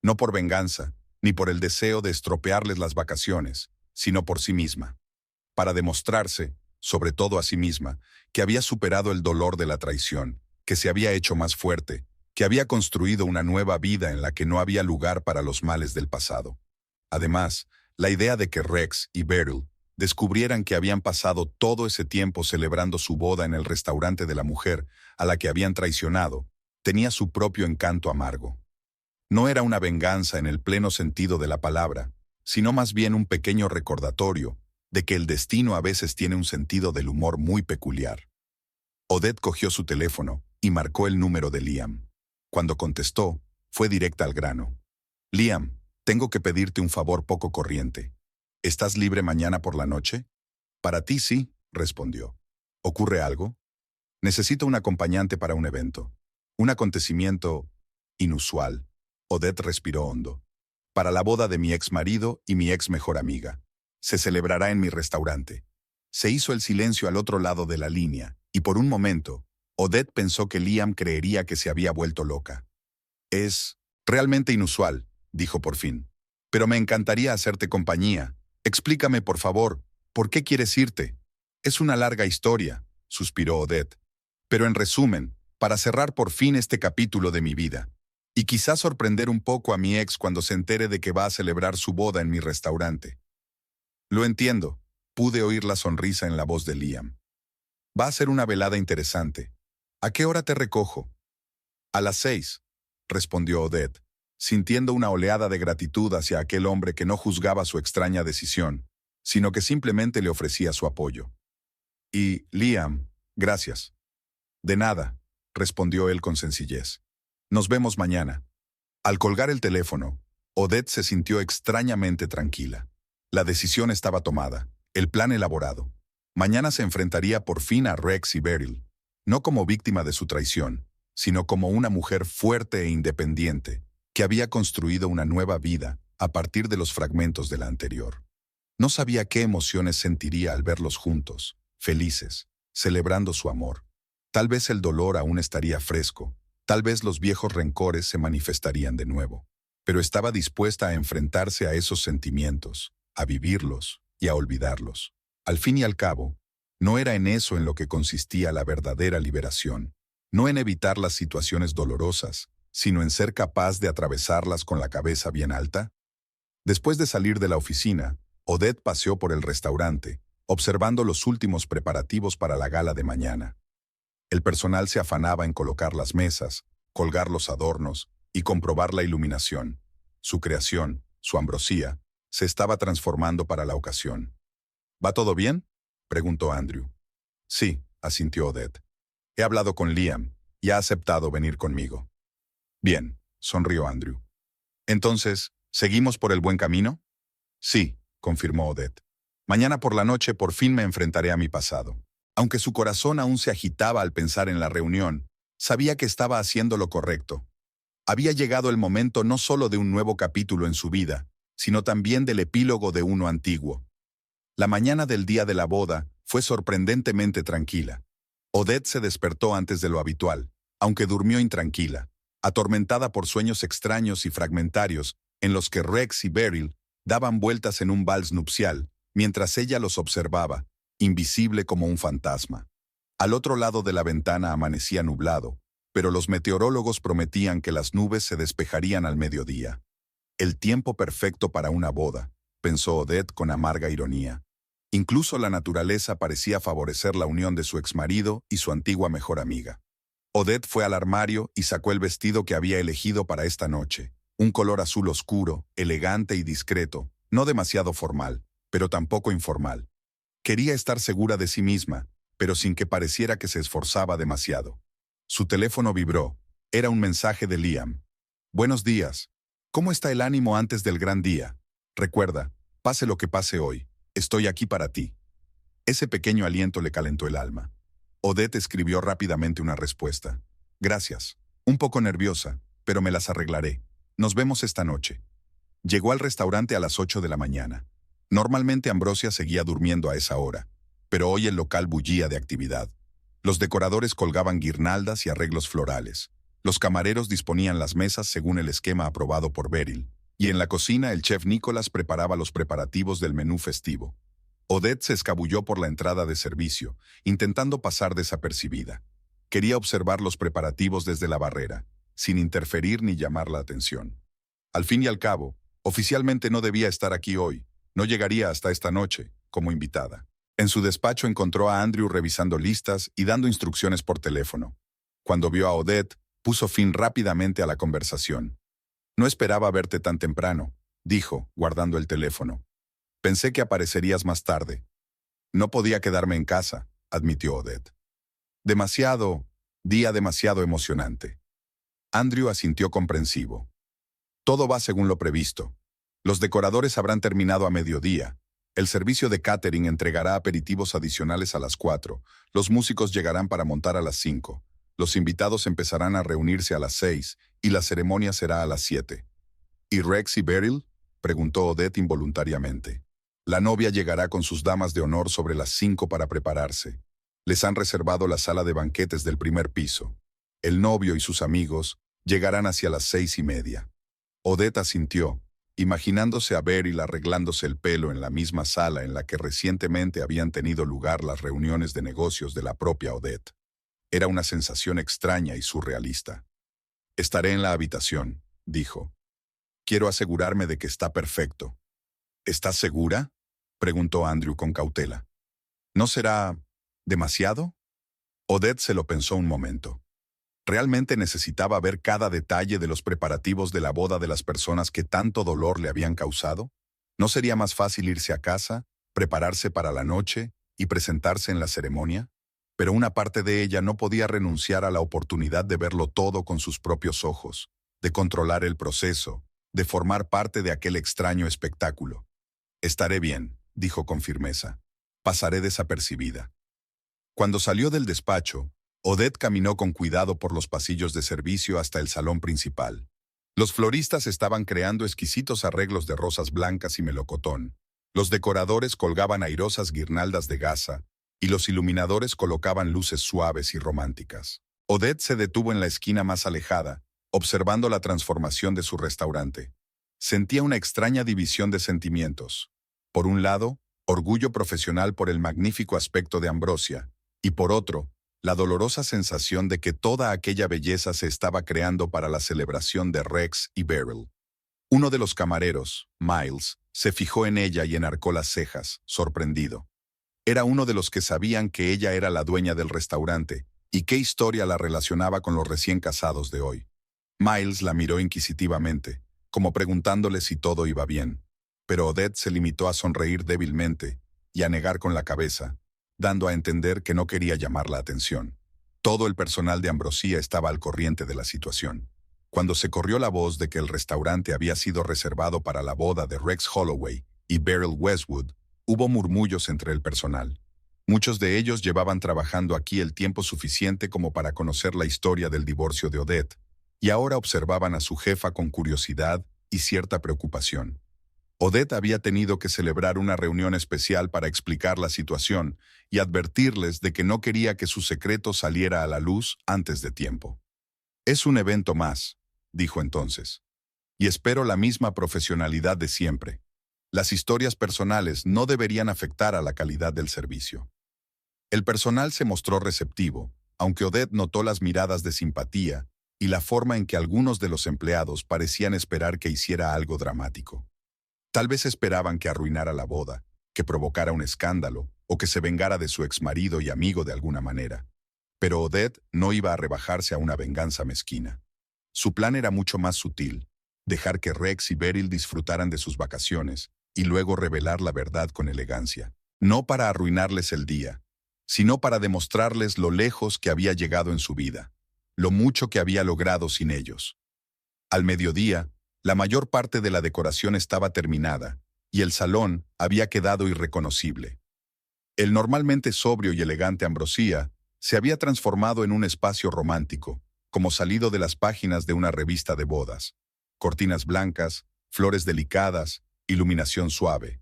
No por venganza, ni por el deseo de estropearles las vacaciones, sino por sí misma. Para demostrarse, sobre todo a sí misma, que había superado el dolor de la traición, que se había hecho más fuerte, que había construido una nueva vida en la que no había lugar para los males del pasado. Además, la idea de que Rex y Beryl descubrieran que habían pasado todo ese tiempo celebrando su boda en el restaurante de la mujer a la que habían traicionado, tenía su propio encanto amargo. No era una venganza en el pleno sentido de la palabra, sino más bien un pequeño recordatorio de que el destino a veces tiene un sentido del humor muy peculiar. Odette cogió su teléfono y marcó el número de Liam. Cuando contestó, fue directa al grano. Liam, tengo que pedirte un favor poco corriente. ¿Estás libre mañana por la noche? Para ti sí, respondió. ¿Ocurre algo? Necesito un acompañante para un evento. Un acontecimiento inusual. Odette respiró hondo. Para la boda de mi ex marido y mi ex mejor amiga. Se celebrará en mi restaurante. Se hizo el silencio al otro lado de la línea, y por un momento, Odette pensó que Liam creería que se había vuelto loca. Es realmente inusual, dijo por fin. Pero me encantaría hacerte compañía. Explícame, por favor, ¿por qué quieres irte? Es una larga historia, suspiró Odette. Pero en resumen, para cerrar por fin este capítulo de mi vida. Y quizás sorprender un poco a mi ex cuando se entere de que va a celebrar su boda en mi restaurante. Lo entiendo, pude oír la sonrisa en la voz de Liam. Va a ser una velada interesante. ¿A qué hora te recojo? A las 6, respondió Odette, sintiendo una oleada de gratitud hacia aquel hombre que no juzgaba su extraña decisión, sino que simplemente le ofrecía su apoyo. Y, Liam, gracias. De nada, respondió él con sencillez. Nos vemos mañana. Al colgar el teléfono, Odette se sintió extrañamente tranquila. La decisión estaba tomada, el plan elaborado. Mañana se enfrentaría por fin a Rex y Beryl, no como víctima de su traición, sino como una mujer fuerte e independiente, que había construido una nueva vida a partir de los fragmentos de la anterior. No sabía qué emociones sentiría al verlos juntos, felices, celebrando su amor. Tal vez el dolor aún estaría fresco, tal vez los viejos rencores se manifestarían de nuevo, pero estaba dispuesta a enfrentarse a esos sentimientos, a vivirlos y a olvidarlos. Al fin y al cabo, no era en eso en lo que consistía la verdadera liberación, no en evitar las situaciones dolorosas, sino en ser capaz de atravesarlas con la cabeza bien alta. Después de salir de la oficina, Odette paseó por el restaurante, observando los últimos preparativos para la gala de mañana. El personal se afanaba en colocar las mesas, colgar los adornos y comprobar la iluminación. Su creación, su ambrosía, se estaba transformando para la ocasión. ¿Va todo bien?, preguntó Andrew. Sí, asintió Odette. He hablado con Liam y ha aceptado venir conmigo. Bien, sonrió Andrew. Entonces, ¿seguimos por el buen camino? Sí, confirmó Odette. Mañana por la noche por fin me enfrentaré a mi pasado. Aunque su corazón aún se agitaba al pensar en la reunión, sabía que estaba haciendo lo correcto. Había llegado el momento no solo de un nuevo capítulo en su vida, sino también del epílogo de uno antiguo. La mañana del día de la boda fue sorprendentemente tranquila. Odette se despertó antes de lo habitual, aunque durmió intranquila, atormentada por sueños extraños y fragmentarios en los que Rex y Beryl daban vueltas en un vals nupcial, mientras ella los observaba, invisible como un fantasma. Al otro lado de la ventana amanecía nublado, pero los meteorólogos prometían que las nubes se despejarían al mediodía. El tiempo perfecto para una boda, pensó Odette con amarga ironía. Incluso la naturaleza parecía favorecer la unión de su exmarido y su antigua mejor amiga. Odette fue al armario y sacó el vestido que había elegido para esta noche, un color azul oscuro, elegante y discreto, no demasiado formal, pero tampoco informal. Quería estar segura de sí misma, pero sin que pareciera que se esforzaba demasiado. Su teléfono vibró. Era un mensaje de Liam. Buenos días. ¿Cómo está el ánimo antes del gran día? Recuerda, pase lo que pase hoy, estoy aquí para ti. Ese pequeño aliento le calentó el alma. Odette escribió rápidamente una respuesta. Gracias. Un poco nerviosa, pero me las arreglaré. Nos vemos esta noche. Llegó al restaurante a las 8 de la mañana. Normalmente Ambrosia seguía durmiendo a esa hora, pero hoy el local bullía de actividad. Los decoradores colgaban guirnaldas y arreglos florales. Los camareros disponían las mesas según el esquema aprobado por Beryl, y en la cocina el chef Nicholas preparaba los preparativos del menú festivo. Odette se escabulló por la entrada de servicio, intentando pasar desapercibida. Quería observar los preparativos desde la barrera, sin interferir ni llamar la atención. Al fin y al cabo, oficialmente no debía estar aquí hoy, no llegaría hasta esta noche, como invitada. En su despacho encontró a Andrew revisando listas y dando instrucciones por teléfono. Cuando vio a Odette, puso fin rápidamente a la conversación. «No esperaba verte tan temprano», dijo, guardando el teléfono. «Pensé que aparecerías más tarde». «No podía quedarme en casa», admitió Odette. Día demasiado emocionante». Andrew asintió comprensivo. «Todo va según lo previsto. Los decoradores habrán terminado a mediodía. El servicio de catering entregará aperitivos adicionales a las 4. Los músicos llegarán para montar a las 5. Los invitados empezarán a reunirse a las 6 y la ceremonia será a las 7. ¿Y Rex y Beryl?», preguntó Odette involuntariamente. «La novia llegará con sus damas de honor sobre las 5 para prepararse. Les han reservado la sala de banquetes del primer piso. El novio y sus amigos llegarán hacia las 6:30». Odette asintió, imaginándose a Beryl arreglándose el pelo en la misma sala en la que recientemente habían tenido lugar las reuniones de negocios de la propia Odette. Era una sensación extraña y surrealista. «Estaré en la habitación», dijo. «Quiero asegurarme de que está perfecto». «¿Estás segura?», preguntó Andrew con cautela. «¿No será demasiado?». Odette se lo pensó un momento. ¿Realmente necesitaba ver cada detalle de los preparativos de la boda de las personas que tanto dolor le habían causado? ¿No sería más fácil irse a casa, prepararse para la noche y presentarse en la ceremonia? Pero una parte de ella no podía renunciar a la oportunidad de verlo todo con sus propios ojos, de controlar el proceso, de formar parte de aquel extraño espectáculo. «Estaré bien», dijo con firmeza. «Pasaré desapercibida». Cuando salió del despacho, Odette caminó con cuidado por los pasillos de servicio hasta el salón principal. Los floristas estaban creando exquisitos arreglos de rosas blancas y melocotón. Los decoradores colgaban airosas guirnaldas de gasa, y los iluminadores colocaban luces suaves y románticas. Odette se detuvo en la esquina más alejada, observando la transformación de su restaurante. Sentía una extraña división de sentimientos. Por un lado, orgullo profesional por el magnífico aspecto de Ambrosia, y por otro, la dolorosa sensación de que toda aquella belleza se estaba creando para la celebración de Rex y Beryl. Uno de los camareros, Miles, se fijó en ella y enarcó las cejas, sorprendido. Era uno de los que sabían que ella era la dueña del restaurante y qué historia la relacionaba con los recién casados de hoy. Miles la miró inquisitivamente, como preguntándole si todo iba bien, pero Odette se limitó a sonreír débilmente y a negar con la cabeza, dando a entender que no quería llamar la atención. Todo el personal de Ambrosia estaba al corriente de la situación. Cuando se corrió la voz de que el restaurante había sido reservado para la boda de Rex Holloway y Beryl Westwood, hubo murmullos entre el personal. Muchos de ellos llevaban trabajando aquí el tiempo suficiente como para conocer la historia del divorcio de Odette, y ahora observaban a su jefa con curiosidad y cierta preocupación. Odette había tenido que celebrar una reunión especial para explicar la situación y advertirles de que no quería que su secreto saliera a la luz antes de tiempo. «Es un evento más», dijo entonces, «y espero la misma profesionalidad de siempre. Las historias personales no deberían afectar a la calidad del servicio». El personal se mostró receptivo, aunque Odette notó las miradas de simpatía y la forma en que algunos de los empleados parecían esperar que hiciera algo dramático. Tal vez esperaban que arruinara la boda, que provocara un escándalo o que se vengara de su exmarido y amigo de alguna manera. Pero Odette no iba a rebajarse a una venganza mezquina. Su plan era mucho más sutil, dejar que Rex y Beryl disfrutaran de sus vacaciones y luego revelar la verdad con elegancia, no para arruinarles el día, sino para demostrarles lo lejos que había llegado en su vida, lo mucho que había logrado sin ellos. Al mediodía, la mayor parte de la decoración estaba terminada, y el salón había quedado irreconocible. El normalmente sobrio y elegante Ambrosia se había transformado en un espacio romántico, como salido de las páginas de una revista de bodas, cortinas blancas, flores delicadas, iluminación suave.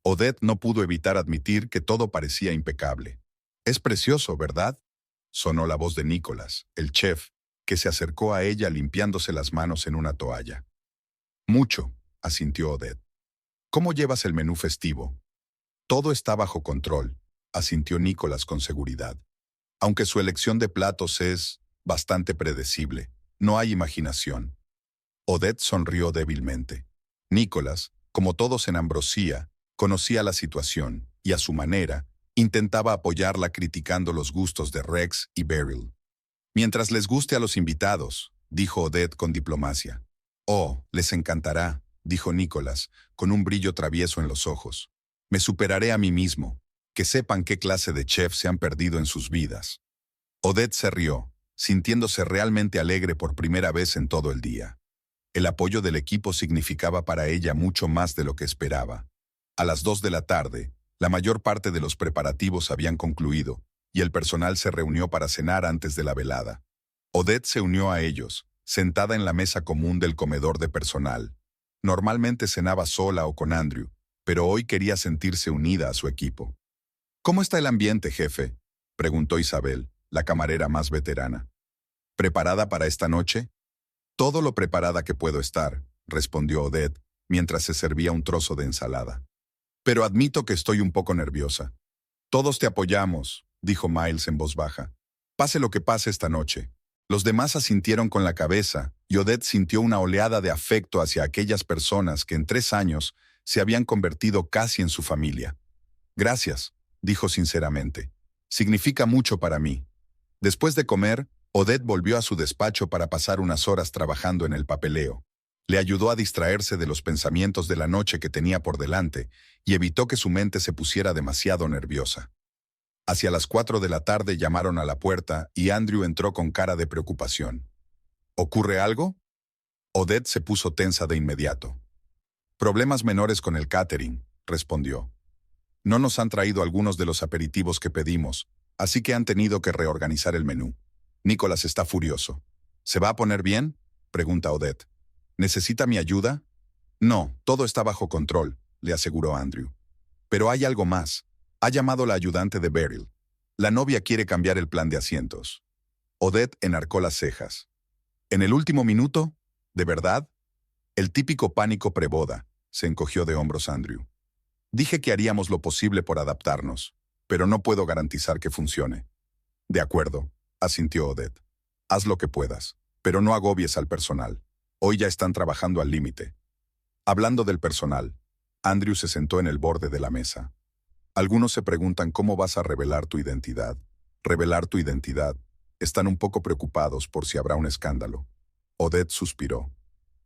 Odette no pudo evitar admitir que todo parecía impecable. «Es precioso, ¿verdad?», sonó la voz de Nicholas, el chef, que se acercó a ella limpiándose las manos en una toalla. «Mucho», asintió Odette. «¿Cómo llevas el menú festivo?» «Todo está bajo control», asintió Nicholas con seguridad. «Aunque su elección de platos es bastante predecible, no hay imaginación». Odette sonrió débilmente. Nicholas, como todos en Ambrosía, conocía la situación y, a su manera, intentaba apoyarla criticando los gustos de Rex y Beryl. «Mientras les guste a los invitados», dijo Odette con diplomacia. «Oh, les encantará», dijo Nicholas, con un brillo travieso en los ojos. «Me superaré a mí mismo. Que sepan qué clase de chef se han perdido en sus vidas». Odette se rió, sintiéndose realmente alegre por primera vez en todo el día. El apoyo del equipo significaba para ella mucho más de lo que esperaba. A las 2 de la tarde, la mayor parte de los preparativos habían concluido, y el personal se reunió para cenar antes de la velada. Odette se unió a ellos, sentada en la mesa común del comedor de personal. Normalmente cenaba sola o con Andrew, pero hoy quería sentirse unida a su equipo. «¿Cómo está el ambiente, jefe?», preguntó Isabel, la camarera más veterana. «¿Preparada para esta noche?». «Todo lo preparada que puedo estar», respondió Odette, mientras se servía un trozo de ensalada. «Pero admito que estoy un poco nerviosa». «Todos te apoyamos», dijo Miles en voz baja. «Pase lo que pase esta noche». Los demás asintieron con la cabeza, y Odette sintió una oleada de afecto hacia aquellas personas que en 3 años se habían convertido casi en su familia. «Gracias», dijo sinceramente. «Significa mucho para mí». Después de comer, Odette volvió a su despacho para pasar unas horas trabajando en el papeleo. Le ayudó a distraerse de los pensamientos de la noche que tenía por delante y evitó que su mente se pusiera demasiado nerviosa. Hacia las 4 de la tarde llamaron a la puerta y Andrew entró con cara de preocupación. «¿Ocurre algo?». Odette se puso tensa de inmediato. «Problemas menores con el catering», respondió. «No nos han traído algunos de los aperitivos que pedimos, así que han tenido que reorganizar el menú». Nicholas está furioso. «¿Se va a poner bien?», pregunta Odette. «¿Necesita mi ayuda?». «No, todo está bajo control», le aseguró Andrew. «Pero hay algo más. Ha llamado la ayudante de Beryl. La novia quiere cambiar el plan de asientos». Odette enarcó las cejas. «¿En el último minuto? ¿De verdad?». «El típico pánico preboda», se encogió de hombros Andrew. «Dije que haríamos lo posible por adaptarnos, pero no puedo garantizar que funcione». «De acuerdo», asintió Odette. «Haz lo que puedas, pero no agobies al personal. Hoy ya están trabajando al límite». Hablando del personal, Andrew se sentó en el borde de la mesa. «Algunos se preguntan cómo vas a revelar tu identidad. Revelar tu identidad. Están un poco preocupados por si habrá un escándalo». Odette suspiró.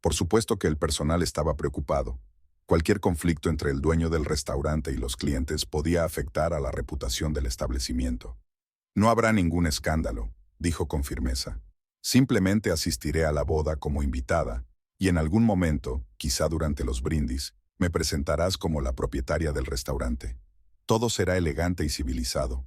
Por supuesto que el personal estaba preocupado. Cualquier conflicto entre el dueño del restaurante y los clientes podía afectar a la reputación del establecimiento. «No habrá ningún escándalo», dijo con firmeza. «Simplemente asistiré a la boda como invitada, y en algún momento, quizá durante los brindis, me presentarás como la propietaria del restaurante. Todo será elegante y civilizado».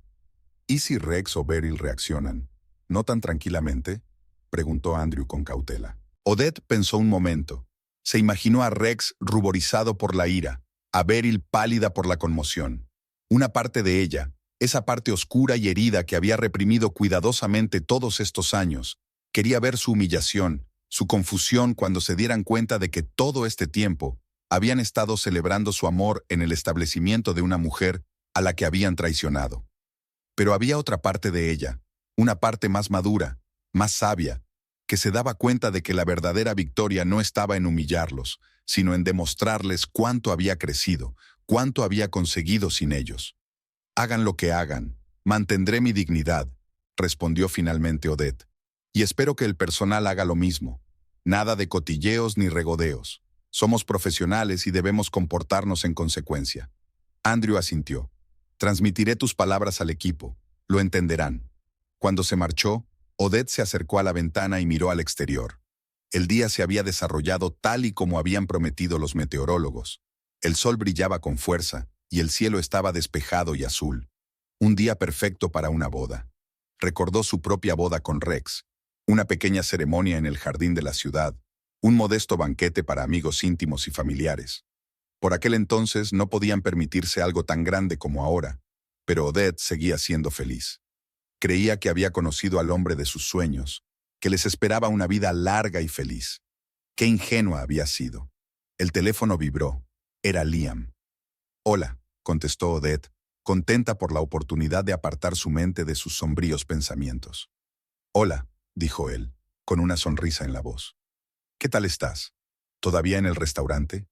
«¿Y si Rex o Beryl reaccionan? ¿No tan tranquilamente?», preguntó Andrew con cautela. Odette pensó un momento. Se imaginó a Rex ruborizado por la ira, a Beryl pálida por la conmoción. Una parte de ella, esa parte oscura y herida que había reprimido cuidadosamente todos estos años, quería ver su humillación, su confusión cuando se dieran cuenta de que todo este tiempo habían estado celebrando su amor en el establecimiento de una mujer a la que habían traicionado. Pero había otra parte de ella, una parte más madura, más sabia, que se daba cuenta de que la verdadera victoria no estaba en humillarlos, sino en demostrarles cuánto había crecido, cuánto había conseguido sin ellos. «Hagan lo que hagan, mantendré mi dignidad», respondió finalmente Odette. «Y espero que el personal haga lo mismo. Nada de cotilleos ni regodeos. Somos profesionales y debemos comportarnos en consecuencia». Andrew asintió. «Transmitiré tus palabras al equipo. Lo entenderán». Cuando se marchó, Odette se acercó a la ventana y miró al exterior. El día se había desarrollado tal y como habían prometido los meteorólogos. El sol brillaba con fuerza y el cielo estaba despejado y azul. Un día perfecto para una boda. Recordó su propia boda con Rex, una pequeña ceremonia en el jardín de la ciudad, Un modesto banquete para amigos íntimos y familiares. Por aquel entonces no podían permitirse algo tan grande como ahora, pero Odette seguía siendo feliz. Creía que había conocido al hombre de sus sueños, que les esperaba una vida larga y feliz. Qué ingenua había sido. El teléfono vibró. Era Liam. «Hola», contestó Odette, contenta por la oportunidad de apartar su mente de sus sombríos pensamientos. «Hola», dijo él, con una sonrisa en la voz. «¿Qué tal estás? ¿Todavía en el restaurante?»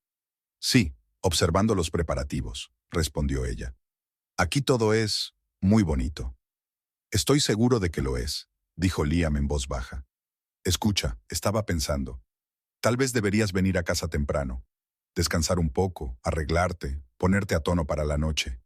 «Sí, observando los preparativos», respondió ella. «Aquí todo es muy bonito». «Estoy seguro de que lo es», dijo Liam en voz baja. «Escucha, estaba pensando. Tal vez deberías venir a casa temprano. Descansar un poco, arreglarte, ponerte a tono para la noche.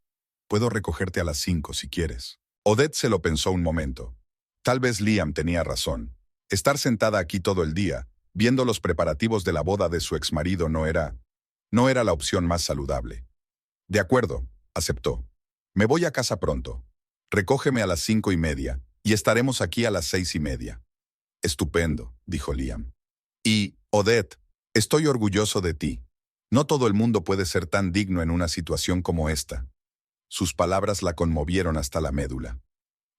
Puedo recogerte a las 5 si quieres». Odette se lo pensó un momento. Tal vez Liam tenía razón. Estar sentada aquí todo el día, viendo los preparativos de la boda de su exmarido no era la opción más saludable. «De acuerdo», aceptó. «Me voy a casa pronto. Recógeme a las 5:30 y estaremos aquí a las 6:30. «Estupendo», dijo Liam. «Y, Odette, estoy orgulloso de ti. No todo el mundo puede ser tan digno en una situación como esta». Sus palabras la conmovieron hasta la médula.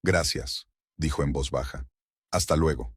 «Gracias», dijo en voz baja. «Hasta luego».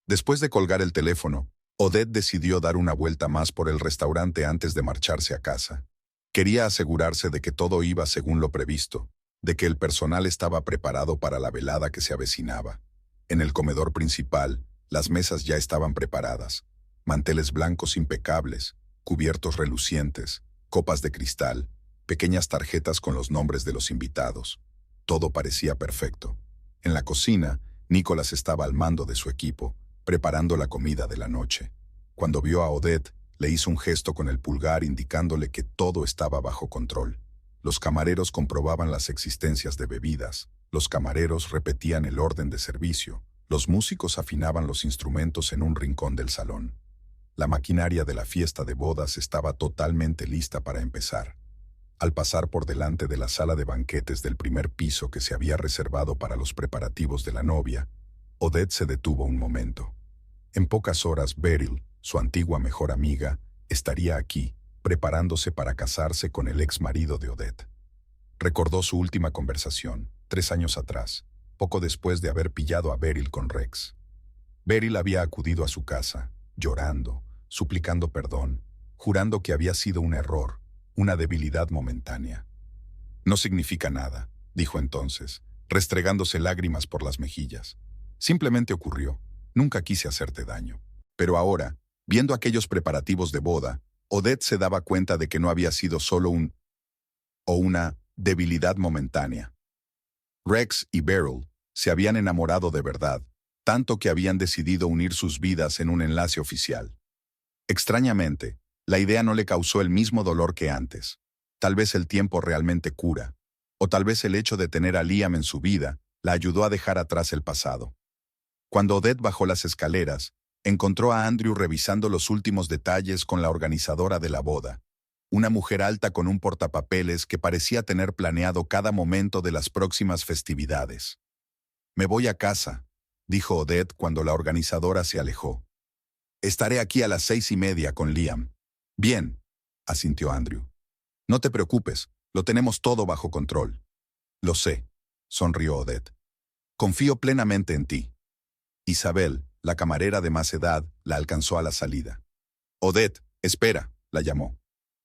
Después de colgar el teléfono, Odette decidió dar una vuelta más por el restaurante antes de marcharse a casa. Quería asegurarse de que todo iba según lo previsto, de que el personal estaba preparado para la velada que se avecinaba. En el comedor principal, las mesas ya estaban preparadas. Manteles blancos impecables, cubiertos relucientes, copas de cristal, pequeñas tarjetas con los nombres de los invitados. Todo parecía perfecto. En la cocina, Nicholas estaba al mando de su equipo, preparando la comida de la noche. Cuando vio a Odette, le hizo un gesto con el pulgar indicándole que todo estaba bajo control. Los camareros comprobaban las existencias de bebidas, los camareros repetían el orden de servicio, los músicos afinaban los instrumentos en un rincón del salón. La maquinaria de la fiesta de bodas estaba totalmente lista para empezar. Al pasar por delante de la sala de banquetes del primer piso que se había reservado para los preparativos de la novia, Odette se detuvo un momento. En pocas horas Beryl, su antigua mejor amiga, estaría aquí, preparándose para casarse con el ex marido de Odette. Recordó su última conversación, 3 años atrás, poco después de haber pillado a Beryl con Rex. Beryl había acudido a su casa, llorando, suplicando perdón, jurando que había sido un error, una debilidad momentánea. «No significa nada», dijo entonces, restregándose lágrimas por las mejillas. «Simplemente ocurrió. Nunca quise hacerte daño». Pero ahora, viendo aquellos preparativos de boda, Odette se daba cuenta de que no había sido solo una debilidad momentánea. Rex y Beryl se habían enamorado de verdad, tanto que habían decidido unir sus vidas en un enlace oficial. Extrañamente, la idea no le causó el mismo dolor que antes. Tal vez el tiempo realmente cura, o tal vez el hecho de tener a Liam en su vida la ayudó a dejar atrás el pasado. Cuando Odette bajó las escaleras, encontró a Andrew revisando los últimos detalles con la organizadora de la boda, una mujer alta con un portapapeles que parecía tener planeado cada momento de las próximas festividades. «Me voy a casa», dijo Odette cuando la organizadora se alejó. «Estaré aquí a las 6:30 con Liam». «Bien», asintió Andrew. «No te preocupes, lo tenemos todo bajo control». «Lo sé», sonrió Odette. «Confío plenamente en ti». Isabel, la camarera de más edad, la alcanzó a la salida. «Odette, espera», la llamó.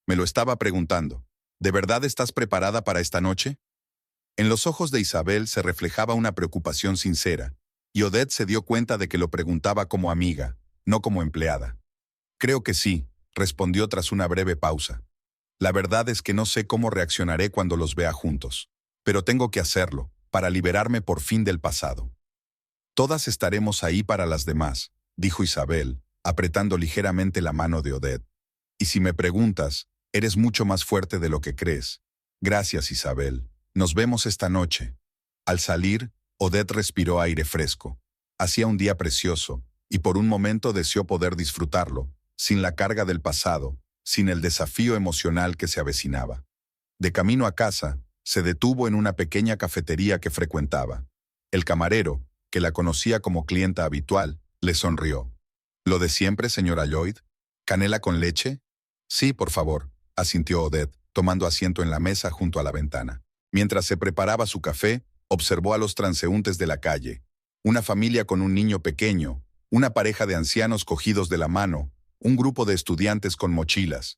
«Me lo estaba preguntando. ¿De verdad estás preparada para esta noche?» En los ojos de Isabel se reflejaba una preocupación sincera, y Odette se dio cuenta de que lo preguntaba como amiga, no como empleada. «Creo que sí», respondió tras una breve pausa. «La verdad es que no sé cómo reaccionaré cuando los vea juntos. Pero tengo que hacerlo, para liberarme por fin del pasado». «Todas estaremos ahí para las demás», dijo Isabel, apretando ligeramente la mano de Odette. «Y si me preguntas, eres mucho más fuerte de lo que crees». «Gracias, Isabel. Nos vemos esta noche». Al salir, Odette respiró aire fresco. Hacía un día precioso, y por un momento deseó poder disfrutarlo, sin la carga del pasado, sin el desafío emocional que se avecinaba. De camino a casa, se detuvo en una pequeña cafetería que frecuentaba. El camarero, que la conocía como clienta habitual, le sonrió. ¿Lo de siempre, señora Lloyd? ¿Canela con leche? Sí, por favor, asintió Odette, tomando asiento en la mesa junto a la ventana. Mientras se preparaba su café, observó a los transeúntes de la calle. Una familia con un niño pequeño, una pareja de ancianos cogidos de la mano, un grupo de estudiantes con mochilas.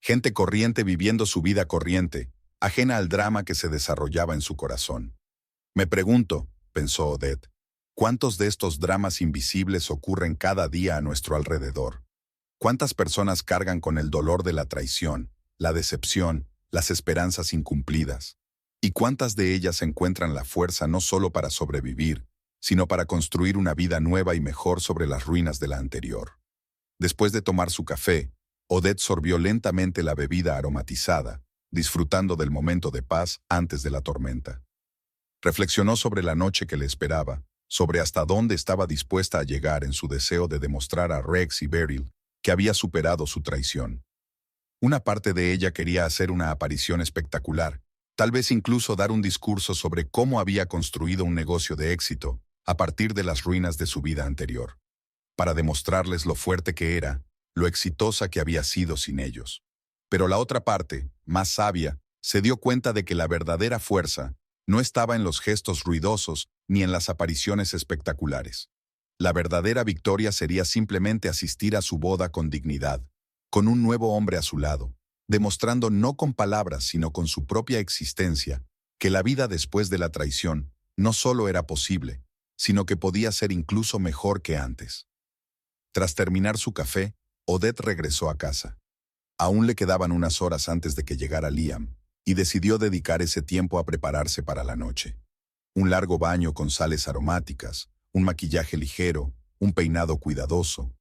Gente corriente viviendo su vida corriente, ajena al drama que se desarrollaba en su corazón. Me pregunto, pensó Odette, ¿cuántos de estos dramas invisibles ocurren cada día a nuestro alrededor? ¿Cuántas personas cargan con el dolor de la traición, la decepción, las esperanzas incumplidas? ¿Y cuántas de ellas encuentran la fuerza no solo para sobrevivir, sino para construir una vida nueva y mejor sobre las ruinas de la anterior? Después de tomar su café, Odette sorbió lentamente la bebida aromatizada, disfrutando del momento de paz antes de la tormenta. Reflexionó sobre la noche que le esperaba, sobre hasta dónde estaba dispuesta a llegar en su deseo de demostrar a Rex y Beryl que había superado su traición. Una parte de ella quería hacer una aparición espectacular, tal vez incluso dar un discurso sobre cómo había construido un negocio de éxito a partir de las ruinas de su vida anterior, para demostrarles lo fuerte que era, lo exitosa que había sido sin ellos. Pero la otra parte, más sabia, se dio cuenta de que la verdadera fuerza no estaba en los gestos ruidosos ni en las apariciones espectaculares. La verdadera victoria sería simplemente asistir a su boda con dignidad, con un nuevo hombre a su lado, demostrando no con palabras sino con su propia existencia, que la vida después de la traición no solo era posible, sino que podía ser incluso mejor que antes. Tras terminar su café, Odette regresó a casa. Aún le quedaban unas horas antes de que llegara Liam, y decidió dedicar ese tiempo a prepararse para la noche. Un largo baño con sales aromáticas, un maquillaje ligero, un peinado cuidadoso.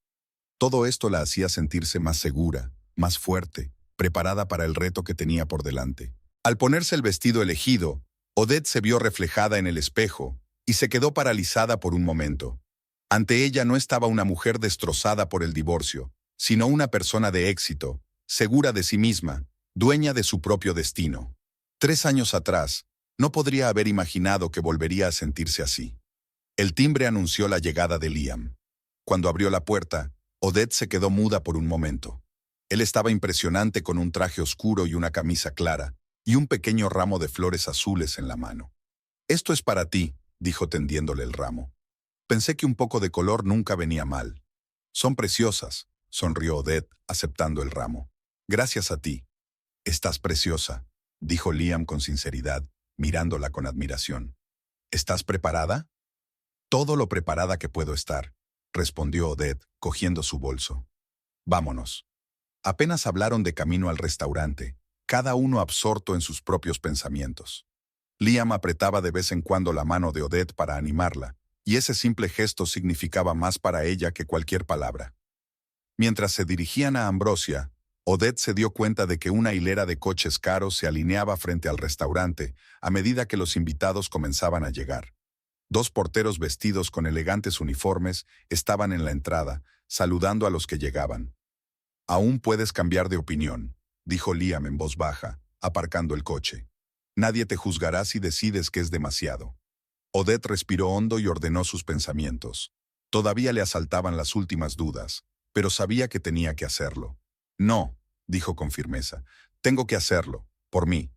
Todo esto la hacía sentirse más segura, más fuerte, preparada para el reto que tenía por delante. Al ponerse el vestido elegido, Odette se vio reflejada en el espejo y se quedó paralizada por un momento. Ante ella no estaba una mujer destrozada por el divorcio, sino una persona de éxito, segura de sí misma, dueña de su propio destino. 3 años atrás, no podría haber imaginado que volvería a sentirse así. El timbre anunció la llegada de Liam. Cuando abrió la puerta, Odette se quedó muda por un momento. Él estaba impresionante con un traje oscuro y una camisa clara, y un pequeño ramo de flores azules en la mano. «Esto es para ti», dijo tendiéndole el ramo. «Pensé que un poco de color nunca venía mal». «Son preciosas», sonrió Odette, aceptando el ramo. «Gracias a ti». «Estás preciosa», dijo Liam con sinceridad, mirándola con admiración. «¿Estás preparada?» «Todo lo preparada que puedo estar», respondió Odette, cogiendo su bolso. «Vámonos». Apenas hablaron de camino al restaurante, cada uno absorto en sus propios pensamientos. Liam apretaba de vez en cuando la mano de Odette para animarla, y ese simple gesto significaba más para ella que cualquier palabra. Mientras se dirigían a Ambrosia, Odette se dio cuenta de que una hilera de coches caros se alineaba frente al restaurante a medida que los invitados comenzaban a llegar. 2 porteros vestidos con elegantes uniformes estaban en la entrada, saludando a los que llegaban. «Aún puedes cambiar de opinión», dijo Liam en voz baja, aparcando el coche. «Nadie te juzgará si decides que es demasiado». Odette respiró hondo y ordenó sus pensamientos. Todavía le asaltaban las últimas dudas, pero sabía que tenía que hacerlo. «No», dijo con firmeza, «tengo que hacerlo, por mí».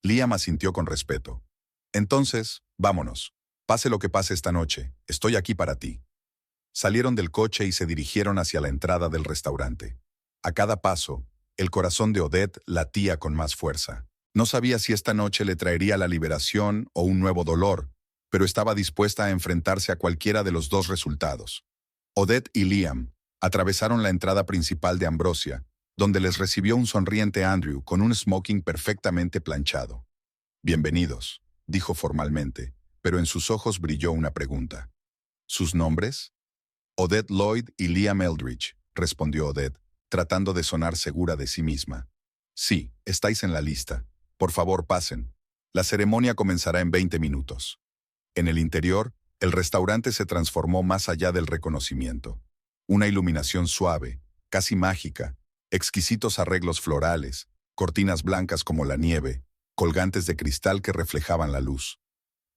Liam asintió con respeto. «Entonces, vámonos. Pase lo que pase esta noche, estoy aquí para ti». Salieron del coche y se dirigieron hacia la entrada del restaurante. A cada paso, el corazón de Odette latía con más fuerza. No sabía si esta noche le traería la liberación o un nuevo dolor, pero estaba dispuesta a enfrentarse a cualquiera de los 2 resultados. Odette y Liam atravesaron la entrada principal de Ambrosia, donde les recibió un sonriente Andrew con un smoking perfectamente planchado. «Bienvenidos», dijo formalmente, pero en sus ojos brilló una pregunta. «¿Sus nombres?» «Odette Lloyd y Liam Eldridge», respondió Odette, tratando de sonar segura de sí misma. «Sí, estáis en la lista. Por favor, pasen. La ceremonia comenzará en 20 minutos». En el interior, el restaurante se transformó más allá del reconocimiento. Una iluminación suave, casi mágica, exquisitos arreglos florales, cortinas blancas como la nieve, colgantes de cristal que reflejaban la luz.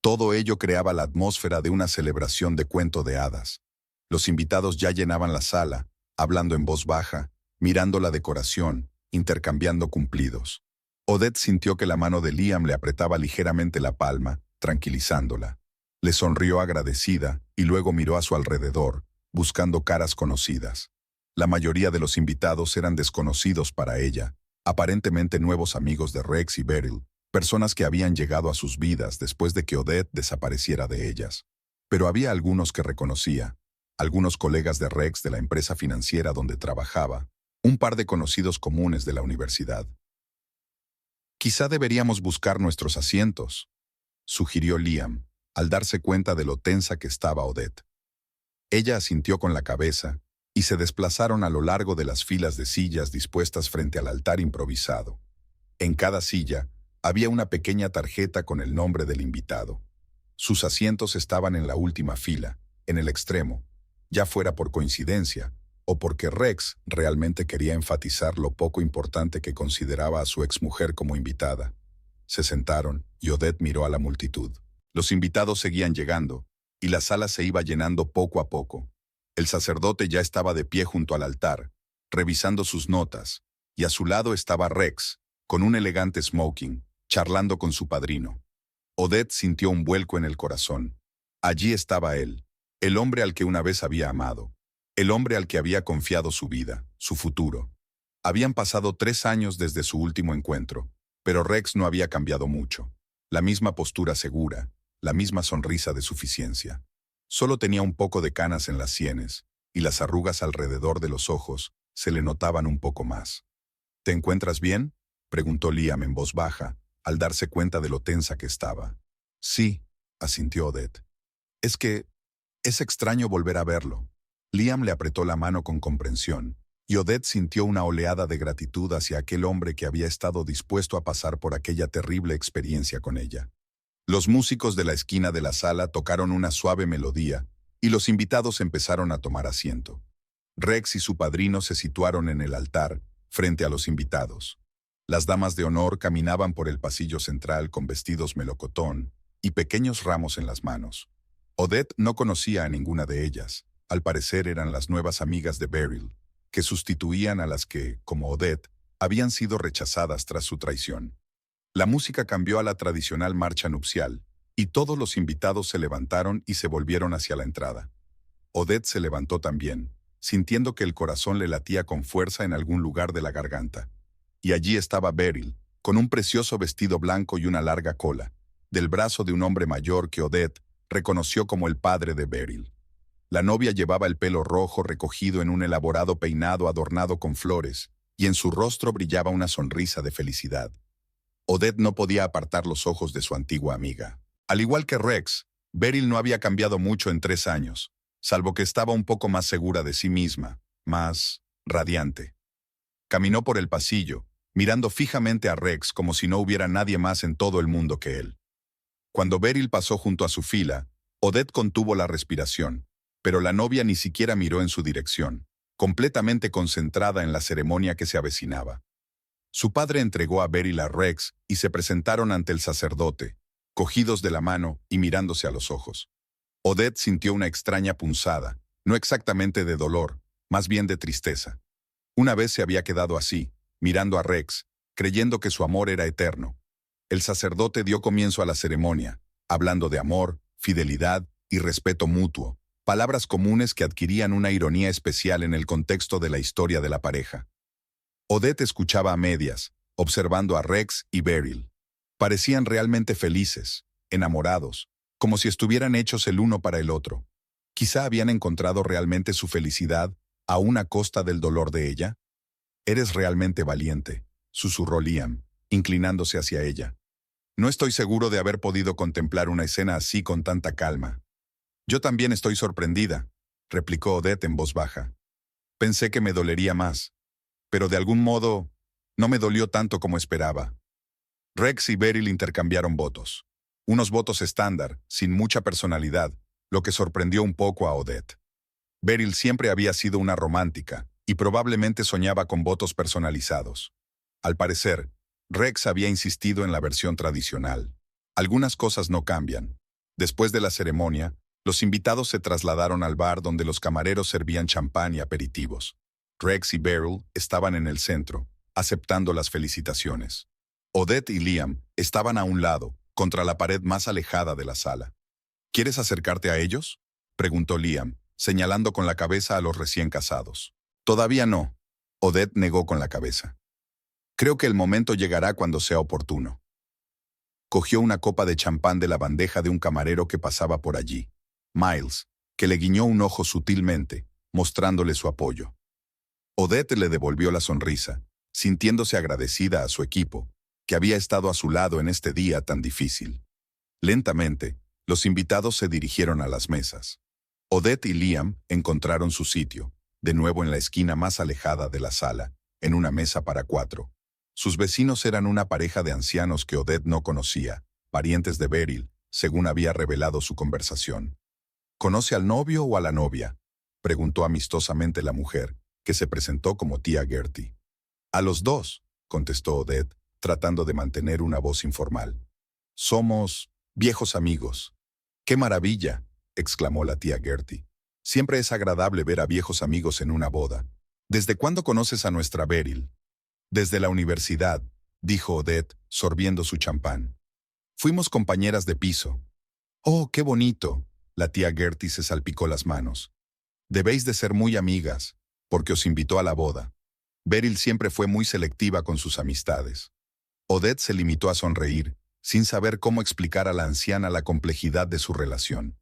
Todo ello creaba la atmósfera de una celebración de cuento de hadas. Los invitados ya llenaban la sala, hablando en voz baja, mirando la decoración, intercambiando cumplidos. Odette sintió que la mano de Liam le apretaba ligeramente la palma, tranquilizándola. Le sonrió agradecida y luego miró a su alrededor, buscando caras conocidas. La mayoría de los invitados eran desconocidos para ella, aparentemente nuevos amigos de Rex y Beryl, personas que habían llegado a sus vidas después de que Odette desapareciera de ellas. Pero había algunos que reconocía, algunos colegas de Rex de la empresa financiera donde trabajaba, un par de conocidos comunes de la universidad. «Quizá deberíamos buscar nuestros asientos», sugirió Liam, al darse cuenta de lo tensa que estaba Odette. Ella asintió con la cabeza y se desplazaron a lo largo de las filas de sillas dispuestas frente al altar improvisado. En cada silla había una pequeña tarjeta con el nombre del invitado. Sus asientos estaban en la última fila, en el extremo, ya fuera por coincidencia o porque Rex realmente quería enfatizar lo poco importante que consideraba a su exmujer como invitada. Se sentaron y Odette miró a la multitud. Los invitados seguían llegando, y la sala se iba llenando poco a poco. El sacerdote ya estaba de pie junto al altar, revisando sus notas, y a su lado estaba Rex, con un elegante smoking, charlando con su padrino. Odette sintió un vuelco en el corazón. Allí estaba él, el hombre al que una vez había amado, el hombre al que había confiado su vida, su futuro. Habían pasado 3 años desde su último encuentro, pero Rex no había cambiado mucho. La misma postura segura, la misma sonrisa de suficiencia. Solo tenía un poco de canas en las sienes, y las arrugas alrededor de los ojos se le notaban un poco más. «¿Te encuentras bien?», preguntó Liam en voz baja, al darse cuenta de lo tensa que estaba. «Sí», asintió Odette. Es extraño volver a verlo». Liam le apretó la mano con comprensión, y Odette sintió una oleada de gratitud hacia aquel hombre que había estado dispuesto a pasar por aquella terrible experiencia con ella. Los músicos de la esquina de la sala tocaron una suave melodía, y los invitados empezaron a tomar asiento. Rex y su padrino se situaron en el altar, frente a los invitados. Las damas de honor caminaban por el pasillo central con vestidos melocotón y pequeños ramos en las manos. Odette no conocía a ninguna de ellas. Al parecer eran las nuevas amigas de Beryl, que sustituían a las que, como Odette, habían sido rechazadas tras su traición. La música cambió a la tradicional marcha nupcial, y todos los invitados se levantaron y se volvieron hacia la entrada. Odette se levantó también, sintiendo que el corazón le latía con fuerza en algún lugar de la garganta. Y allí estaba Beryl, con un precioso vestido blanco y una larga cola, del brazo de un hombre mayor que Odette reconoció como el padre de Beryl. La novia llevaba el pelo rojo recogido en un elaborado peinado adornado con flores, y en su rostro brillaba una sonrisa de felicidad. Odette no podía apartar los ojos de su antigua amiga. Al igual que Rex, Beryl no había cambiado mucho en 3 años, salvo que estaba un poco más segura de sí misma, más radiante. Caminó por el pasillo, mirando fijamente a Rex como si no hubiera nadie más en todo el mundo que él. Cuando Beryl pasó junto a su fila, Odette contuvo la respiración, pero la novia ni siquiera miró en su dirección, completamente concentrada en la ceremonia que se avecinaba. Su padre entregó a Beryl a Rex y se presentaron ante el sacerdote, cogidos de la mano y mirándose a los ojos. Odette sintió una extraña punzada, no exactamente de dolor, más bien de tristeza. Una vez se había quedado así, mirando a Rex, creyendo que su amor era eterno. El sacerdote dio comienzo a la ceremonia, hablando de amor, fidelidad y respeto mutuo, palabras comunes que adquirían una ironía especial en el contexto de la historia de la pareja. Odette escuchaba a medias, observando a Rex y Beryl. Parecían realmente felices, enamorados, como si estuvieran hechos el uno para el otro. Quizá habían encontrado realmente su felicidad, aún a costa del dolor de ella. «Eres realmente valiente», susurró Liam, inclinándose hacia ella. «No estoy seguro de haber podido contemplar una escena así con tanta calma». «Yo también estoy sorprendida», replicó Odette en voz baja. «Pensé que me dolería más, pero de algún modo no me dolió tanto como esperaba». Rex y Beryl intercambiaron votos. Unos votos estándar, sin mucha personalidad, lo que sorprendió un poco a Odette. Beryl siempre había sido una romántica, y probablemente soñaba con votos personalizados. Al parecer, Rex había insistido en la versión tradicional. Algunas cosas no cambian. Después de la ceremonia, Los invitados se trasladaron al bar donde los camareros servían champán y aperitivos. Rex y Beryl estaban en el centro, aceptando las felicitaciones. Odette y Liam estaban a un lado, contra la pared más alejada de la sala. ¿Quieres acercarte a ellos?, preguntó Liam, señalando con la cabeza a los recién casados. Todavía no. Odette negó con la cabeza. Creo que el momento llegará cuando sea oportuno. Cogió una copa de champán de la bandeja de un camarero que pasaba por allí, Miles, que le guiñó un ojo sutilmente, mostrándole su apoyo. Odette le devolvió la sonrisa, sintiéndose agradecida a su equipo, que había estado a su lado en este día tan difícil. Lentamente, los invitados se dirigieron a las mesas. Odette y Liam encontraron su sitio, de nuevo en la esquina más alejada de la sala, en una mesa para 4. Sus vecinos eran una pareja de ancianos que Odette no conocía, parientes de Beryl, según había revelado su conversación. ¿Conoce al novio o a la novia?, preguntó amistosamente la mujer, que se presentó como tía Gertie. A los dos, contestó Odette, tratando de mantener una voz informal. Somos viejos amigos. ¡Qué maravilla!, exclamó la tía Gertie. Siempre es agradable ver a viejos amigos en una boda. ¿Desde cuándo conoces a nuestra Beryl? Desde la universidad, dijo Odette, sorbiendo su champán. Fuimos compañeras de piso. ¡Oh, qué bonito! La tía Gertie se salpicó las manos. Debéis de ser muy amigas, porque os invitó a la boda. Beryl siempre fue muy selectiva con sus amistades. Odette se limitó a sonreír, sin saber cómo explicar a la anciana la complejidad de su relación.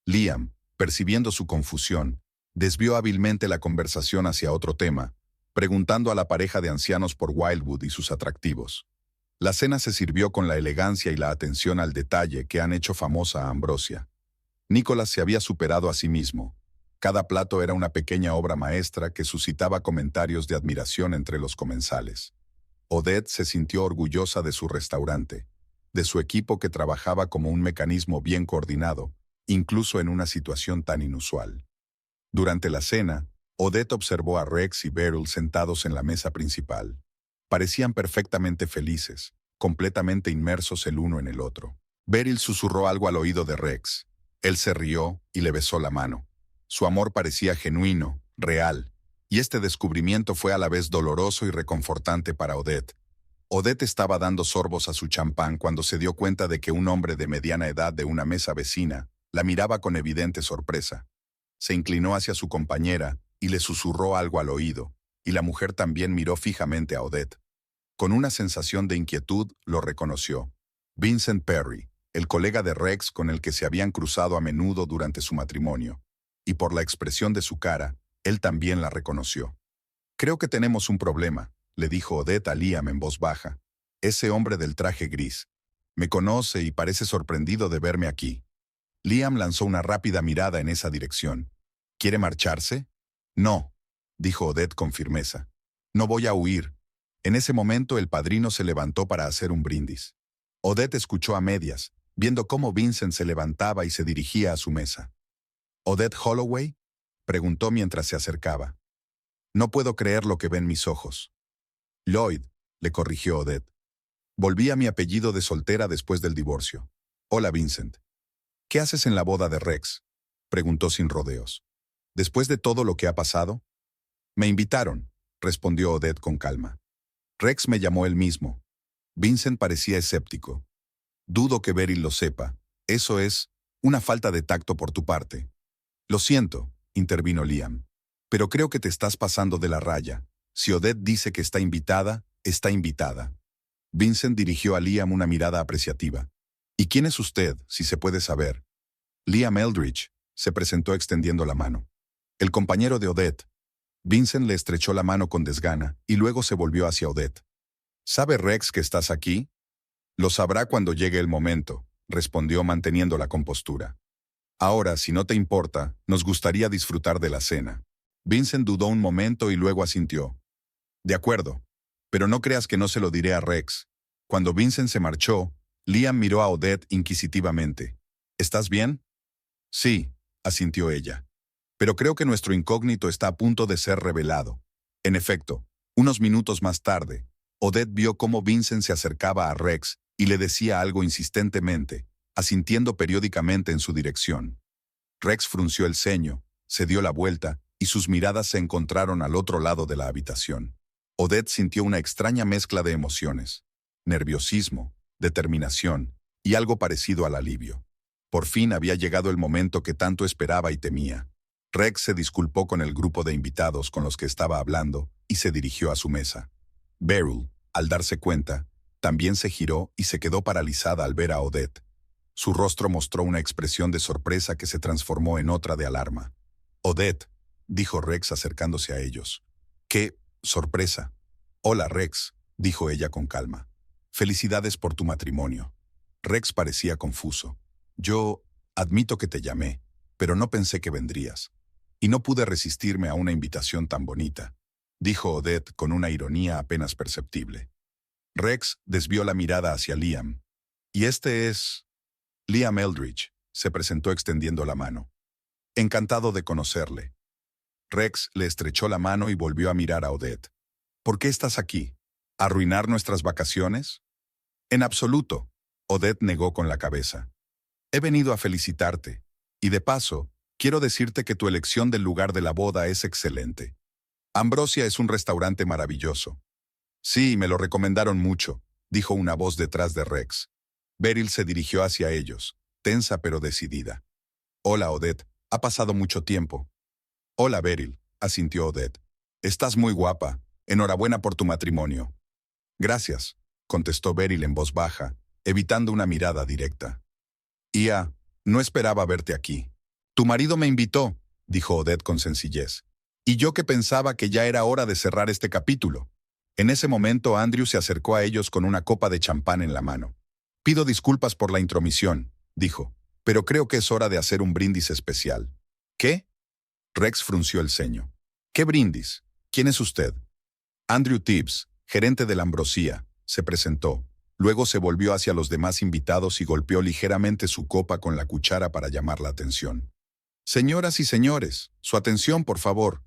Liam, percibiendo su confusión, desvió hábilmente la conversación hacia otro tema, preguntando a la pareja de ancianos por Wildwood y sus atractivos. La cena se sirvió con la elegancia y la atención al detalle que han hecho famosa a Ambrosia. Nicholas se había superado a sí mismo. Cada plato era una pequeña obra maestra que suscitaba comentarios de admiración entre los comensales. Odette se sintió orgullosa de su restaurante, de su equipo que trabajaba como un mecanismo bien coordinado, incluso en una situación tan inusual. Durante la cena, Odette observó a Rex y Beryl sentados en la mesa principal. Parecían perfectamente felices, completamente inmersos el uno en el otro. Beryl susurró algo al oído de Rex. Él se rió y le besó la mano. Su amor parecía genuino, real, y este descubrimiento fue a la vez doloroso y reconfortante para Odette. Odette estaba dando sorbos a su champán cuando se dio cuenta de que un hombre de mediana edad de una mesa vecina la miraba con evidente sorpresa. Se inclinó hacia su compañera y le susurró algo al oído, y la mujer también miró fijamente a Odette. Con una sensación de inquietud, lo reconoció. Vincent Perry, el colega de Rex con el que se habían cruzado a menudo durante su matrimonio. Y por la expresión de su cara, él también la reconoció. «Creo que tenemos un problema», le dijo Odette a Liam en voz baja. «Ese hombre del traje gris. Me conoce y parece sorprendido de verme aquí». Liam lanzó una rápida mirada en esa dirección. «¿Quiere marcharse?» «No», dijo Odette con firmeza. «No voy a huir». En ese momento el padrino se levantó para hacer un brindis. Odette escuchó a medias, viendo cómo Vincent se levantaba y se dirigía a su mesa. «¿Odette Holloway?», preguntó mientras se acercaba. «No puedo creer lo que ven mis ojos». «Lloyd», le corrigió Odette. «Volví a mi apellido de soltera después del divorcio». «Hola, Vincent». «¿Qué haces en la boda de Rex?», preguntó sin rodeos. «Después de todo lo que ha pasado?» «Me invitaron», respondió Odette con calma. «Rex me llamó él mismo». Vincent parecía escéptico. «Dudo que Beryl lo sepa. Eso es una falta de tacto por tu parte». «Lo siento», intervino Liam. «Pero creo que te estás pasando de la raya. Si Odette dice que está invitada, está invitada». Vincent dirigió a Liam una mirada apreciativa. «¿Y quién es usted, si se puede saber?» «Liam Eldridge», se presentó extendiendo la mano. «El compañero de Odette». Vincent le estrechó la mano con desgana y luego se volvió hacia Odette. «¿Sabe Rex que estás aquí?» «Lo sabrá cuando llegue el momento», respondió manteniendo la compostura. «Ahora, si no te importa, nos gustaría disfrutar de la cena». Vincent dudó un momento y luego asintió. «De acuerdo, pero no creas que no se lo diré a Rex». Cuando Vincent se marchó, Liam miró a Odette inquisitivamente. «¿Estás bien?» «Sí», asintió ella. «Pero creo que nuestro incógnito está a punto de ser revelado». En efecto, unos minutos más tarde, Odette vio cómo Vincent se acercaba a Rex y le decía algo insistentemente, asintiendo periódicamente en su dirección. Rex frunció el ceño, se dio la vuelta y sus miradas se encontraron al otro lado de la habitación. Odette sintió una extraña mezcla de emociones, nerviosismo, determinación y algo parecido al alivio. Por fin había llegado el momento que tanto esperaba y temía. Rex se disculpó con el grupo de invitados con los que estaba hablando y se dirigió a su mesa. Beryl, al darse cuenta, también se giró y se quedó paralizada al ver a Odette. Su rostro mostró una expresión de sorpresa que se transformó en otra de alarma. «Odette», dijo Rex acercándose a ellos. «¡Qué sorpresa!». «Hola, Rex», dijo ella con calma. «Felicidades por tu matrimonio». Rex parecía confuso. «Yo admito que te llamé, pero no pensé que vendrías. Y no pude resistirme a una invitación tan bonita», dijo Odette con una ironía apenas perceptible. Rex desvió la mirada hacia Liam. «Y este es...». «Liam Eldridge», se presentó extendiendo la mano. «Encantado de conocerle». Rex le estrechó la mano y volvió a mirar a Odette. «¿Por qué estás aquí? ¿Arruinar nuestras vacaciones?». «En absoluto», Odette negó con la cabeza. «He venido a felicitarte. Y de paso, quiero decirte que tu elección del lugar de la boda es excelente. Ambrosia es un restaurante maravilloso». «Sí, me lo recomendaron mucho», dijo una voz detrás de Rex. Beryl se dirigió hacia ellos, tensa pero decidida. «Hola, Odette. Ha pasado mucho tiempo». «Hola, Beryl», asintió Odette. «Estás muy guapa. Enhorabuena por tu matrimonio». «Gracias», contestó Beryl en voz baja, evitando una mirada directa. «Ia, no esperaba verte aquí». «Tu marido me invitó», dijo Odette con sencillez. «Y yo que pensaba que ya era hora de cerrar este capítulo». En ese momento Andrew se acercó a ellos con una copa de champán en la mano. «Pido disculpas por la intromisión», dijo, «pero creo que es hora de hacer un brindis especial». «¿Qué?». Rex frunció el ceño. «¿Qué brindis? ¿Quién es usted?». «Andrew Tibbs, gerente de la Ambrosía», se presentó. Luego se volvió hacia los demás invitados y golpeó ligeramente su copa con la cuchara para llamar la atención. «Señoras y señores, su atención, por favor».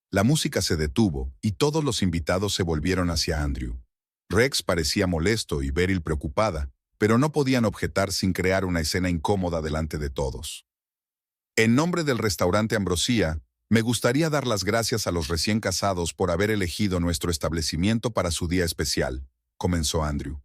La música se detuvo y todos los invitados se volvieron hacia Andrew. Rex parecía molesto y Beryl preocupada, pero no podían objetar sin crear una escena incómoda delante de todos. «En nombre del restaurante Ambrosía, me gustaría dar las gracias a los recién casados por haber elegido nuestro establecimiento para su día especial», comenzó Andrew.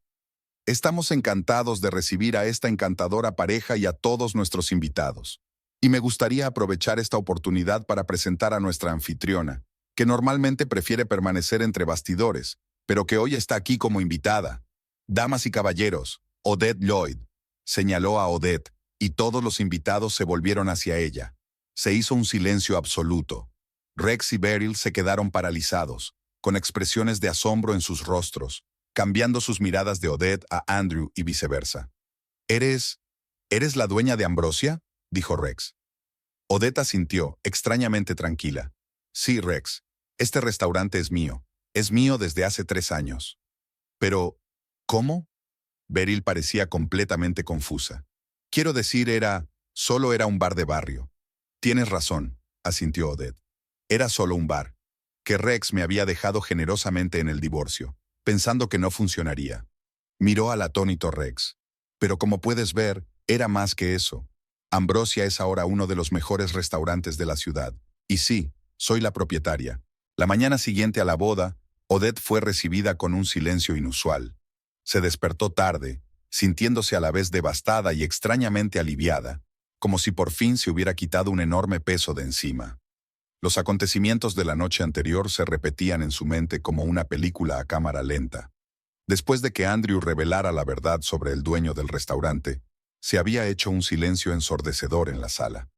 «Estamos encantados de recibir a esta encantadora pareja y a todos nuestros invitados. Y me gustaría aprovechar esta oportunidad para presentar a nuestra anfitriona, que normalmente prefiere permanecer entre bastidores, pero que hoy está aquí como invitada. Damas y caballeros, Odette Lloyd», señaló a Odette, y todos los invitados se volvieron hacia ella. Se hizo un silencio absoluto. Rex y Beryl se quedaron paralizados, con expresiones de asombro en sus rostros, cambiando sus miradas de Odette a Andrew y viceversa. ¿Eres la dueña de Ambrosia?», dijo Rex. Odette asintió, extrañamente tranquila. «Sí, Rex. Este restaurante es mío. Es mío desde hace 3 años». «Pero, ¿cómo?». Beryl parecía completamente confusa. «Quiero decir, solo era un bar de barrio». «Tienes razón», asintió Odette. «Era solo un bar, que Rex me había dejado generosamente en el divorcio, pensando que no funcionaría». Miró al atónito Rex. «Pero como puedes ver, era más que eso. Ambrosia es ahora uno de los mejores restaurantes de la ciudad. Y sí, soy la propietaria». La mañana siguiente a la boda, Odette fue recibida con un silencio inusual. Se despertó tarde, sintiéndose a la vez devastada y extrañamente aliviada, como si por fin se hubiera quitado un enorme peso de encima. Los acontecimientos de la noche anterior se repetían en su mente como una película a cámara lenta. Después de que Andrew revelara la verdad sobre el dueño del restaurante, se había hecho un silencio ensordecedor en la sala.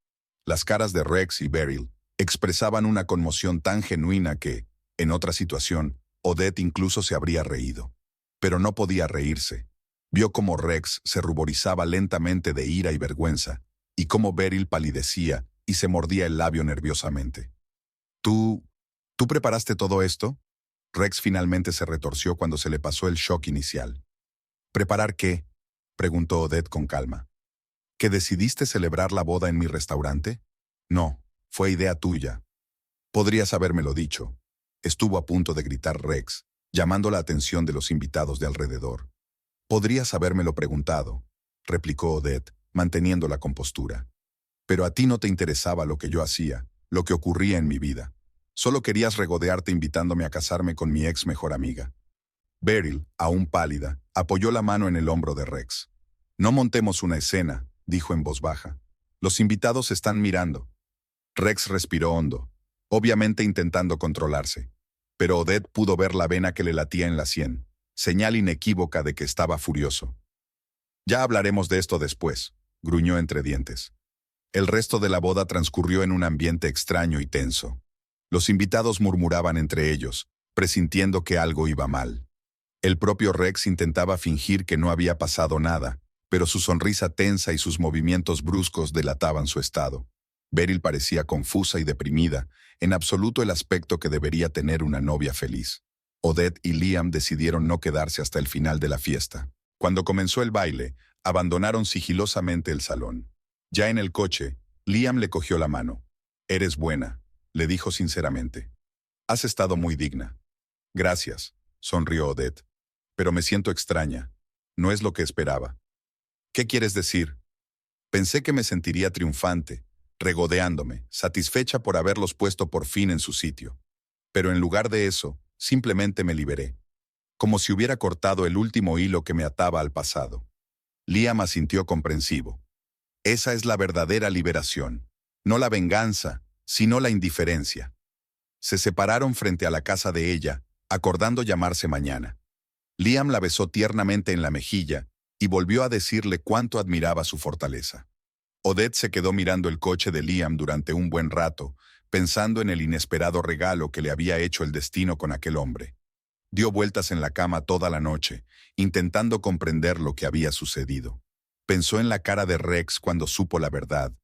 Las caras de Rex y Beryl expresaban una conmoción tan genuina que, en otra situación, Odette incluso se habría reído. Pero no podía reírse. Vio cómo Rex se ruborizaba lentamente de ira y vergüenza, y cómo Beryl palidecía y se mordía el labio nerviosamente. ¿Tú preparaste todo esto?». Rex finalmente se retorció cuando se le pasó el shock inicial. «¿Preparar qué?», preguntó Odette con calma. ¿Que decidiste celebrar la boda en mi restaurante? No, fue idea tuya. Podrías habérmelo dicho. Estuvo a punto de gritar Rex, llamando la atención de los invitados de alrededor. Podrías habérmelo preguntado, replicó Odette, manteniendo la compostura. Pero a ti no te interesaba lo que yo hacía, lo que ocurría en mi vida. Solo querías regodearte invitándome a casarme con mi ex mejor amiga. Beryl, aún pálida, apoyó la mano en el hombro de Rex. No montemos una escena, dijo en voz baja. Los invitados están mirando. Rex respiró hondo, obviamente intentando controlarse. Pero Odette pudo ver la vena que le latía en la sien, señal inequívoca de que estaba furioso. Ya hablaremos de esto después, gruñó entre dientes. El resto de la boda transcurrió en un ambiente extraño y tenso. Los invitados murmuraban entre ellos, presintiendo que algo iba mal. El propio Rex intentaba fingir que no había pasado nada, pero su sonrisa tensa y sus movimientos bruscos delataban su estado. Beryl parecía confusa y deprimida, en absoluto el aspecto que debería tener una novia feliz. Odette y Liam decidieron no quedarse hasta el final de la fiesta. Cuando comenzó el baile, abandonaron sigilosamente el salón. Ya en el coche, Liam le cogió la mano. «Eres buena», le dijo sinceramente. «Has estado muy digna». «Gracias», sonrió Odette. «Pero me siento extraña. No es lo que esperaba». «¿Qué quieres decir?» «Pensé que me sentiría triunfante, regodeándome, satisfecha por haberlos puesto por fin en su sitio. Pero en lugar de eso, simplemente me liberé. Como si hubiera cortado el último hilo que me ataba al pasado». Liam asintió comprensivo. Esa es la verdadera liberación. No la venganza, sino la indiferencia. Se separaron frente a la casa de ella, acordando llamarse mañana. Liam la besó tiernamente en la mejilla y volvió a decirle cuánto admiraba su fortaleza. Odette se quedó mirando el coche de Liam durante un buen rato, pensando en el inesperado regalo que le había hecho el destino con aquel hombre. Dio vueltas en la cama toda la noche, intentando comprender lo que había sucedido. Pensó en la cara de Rex cuando supo la verdad,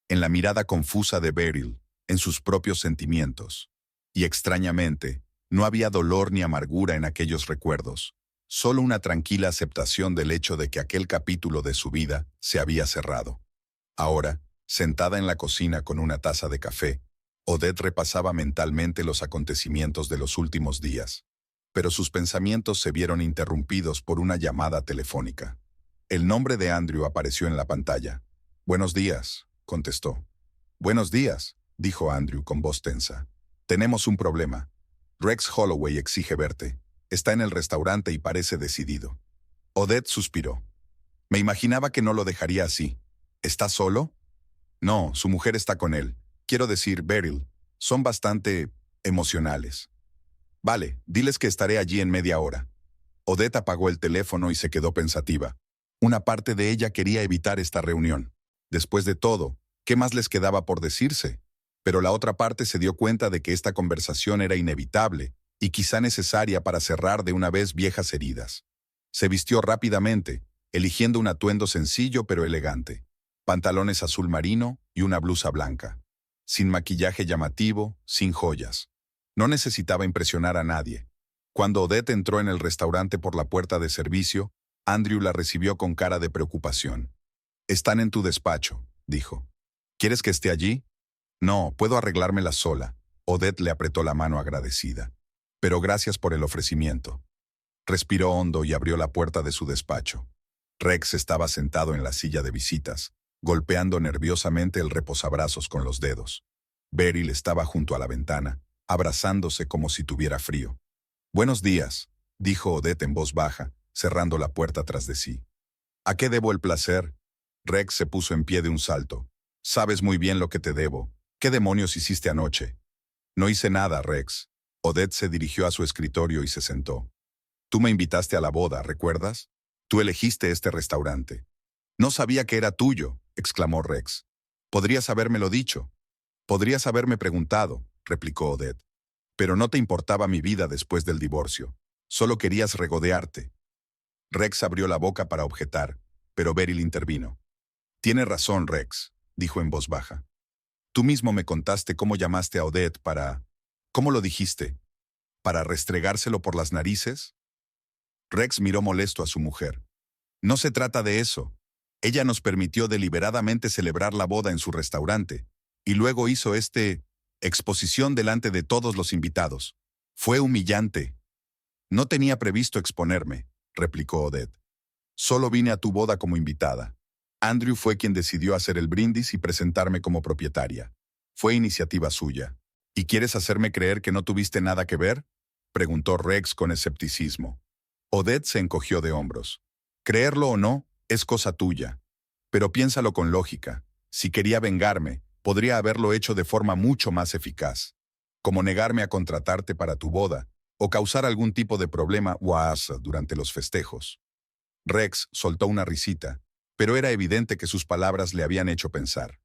en la mirada confusa de Beryl, en sus propios sentimientos. Y extrañamente, no había dolor ni amargura en aquellos recuerdos, solo una tranquila aceptación del hecho de que aquel capítulo de su vida se había cerrado. Ahora, sentada en la cocina con una taza de café, Odette repasaba mentalmente los acontecimientos de los últimos días. Pero sus pensamientos se vieron interrumpidos por una llamada telefónica. El nombre de Andrew apareció en la pantalla. «Buenos días», contestó. «Buenos días», dijo Andrew con voz tensa. «Tenemos un problema. Rex Holloway exige verte. Está en el restaurante y parece decidido». Odette suspiró. «Me imaginaba que no lo dejaría así. ¿Está solo?» «No, su mujer está con él. Quiero decir, Beryl. Son bastante emocionales». «Vale, diles que estaré allí en media hora». Odette apagó el teléfono y se quedó pensativa. Una parte de ella quería evitar esta reunión. Después de todo, ¿qué más les quedaba por decirse? Pero la otra parte se dio cuenta de que esta conversación era inevitable y quizá necesaria para cerrar de una vez viejas heridas. Se vistió rápidamente, eligiendo un atuendo sencillo pero elegante. Pantalones azul marino y una blusa blanca. Sin maquillaje llamativo, sin joyas. No necesitaba impresionar a nadie. Cuando Odette entró en el restaurante por la puerta de servicio, Andrew la recibió con cara de preocupación. «Están en tu despacho», dijo. «¿Quieres que esté allí?» «No, puedo arreglármela sola». Odette le apretó la mano agradecida. «Pero gracias por el ofrecimiento». Respiró hondo y abrió la puerta de su despacho. Rex estaba sentado en la silla de visitas, golpeando nerviosamente el reposabrazos con los dedos. Beryl estaba junto a la ventana, abrazándose como si tuviera frío. «Buenos días», dijo Odette en voz baja, cerrando la puerta tras de sí. «¿A qué debo el placer?» Rex se puso en pie de un salto. «Sabes muy bien lo que te debo. ¿Qué demonios hiciste anoche?» «No hice nada, Rex». Odette se dirigió a su escritorio y se sentó. «Tú me invitaste a la boda, ¿recuerdas? Tú elegiste este restaurante». «No sabía que era tuyo», exclamó Rex. «Podrías habérmelo dicho». «Podrías haberme preguntado», replicó Odette. «Pero no te importaba mi vida después del divorcio. Solo querías regodearte». Rex abrió la boca para objetar, pero Beryl intervino. «Tiene razón, Rex», dijo en voz baja. «Tú mismo me contaste cómo llamaste a Odette para... ¿Cómo lo dijiste? ¿Para restregárselo por las narices?» Rex miró molesto a su mujer. «No se trata de eso. Ella nos permitió deliberadamente celebrar la boda en su restaurante, y luego hizo exposición delante de todos los invitados. Fue humillante». «No tenía previsto exponerme», replicó Odette. «Solo vine a tu boda como invitada». Andrew fue quien decidió hacer el brindis y presentarme como propietaria. Fue iniciativa suya. ¿Y quieres hacerme creer que no tuviste nada que ver?, preguntó Rex con escepticismo. Odette se encogió de hombros. Creerlo o no, es cosa tuya. Pero piénsalo con lógica. Si quería vengarme, podría haberlo hecho de forma mucho más eficaz. Como negarme a contratarte para tu boda, o causar algún tipo de problema durante los festejos. Rex soltó una risita, pero era evidente que sus palabras le habían hecho pensar.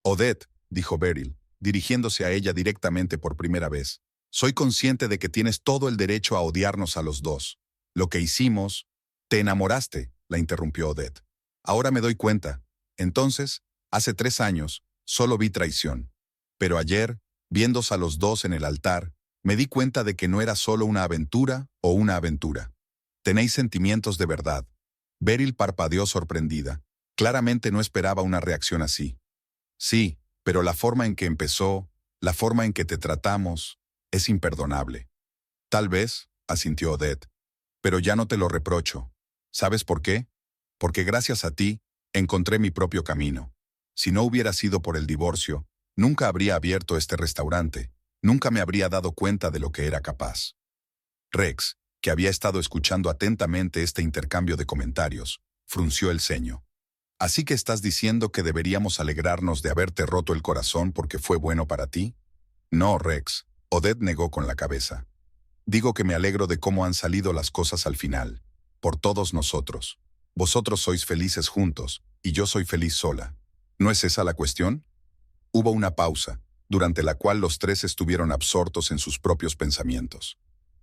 Odette, dijo Beryl, dirigiéndose a ella directamente por primera vez, soy consciente de que tienes todo el derecho a odiarnos a los dos. Lo que hicimos... Te enamoraste, la interrumpió Odette. Ahora me doy cuenta. Entonces, hace 3 años, solo vi traición. Pero ayer, viéndose a los dos en el altar, me di cuenta de que no era solo una aventura o una aventura. Tenéis sentimientos de verdad. Beryl parpadeó sorprendida. Claramente no esperaba una reacción así. Sí, pero la forma en que empezó, la forma en que te tratamos, es imperdonable. Tal vez, asintió Odette, pero ya no te lo reprocho. ¿Sabes por qué? Porque gracias a ti, encontré mi propio camino. Si no hubiera sido por el divorcio, nunca habría abierto este restaurante, nunca me habría dado cuenta de lo que era capaz. Rex, que había estado escuchando atentamente este intercambio de comentarios, frunció el ceño. ¿Así que estás diciendo que deberíamos alegrarnos de haberte roto el corazón porque fue bueno para ti? No, Rex, Odette negó con la cabeza. Digo que me alegro de cómo han salido las cosas al final. Por todos nosotros. Vosotros sois felices juntos, y yo soy feliz sola. ¿No es esa la cuestión? Hubo una pausa, durante la cual los tres estuvieron absortos en sus propios pensamientos.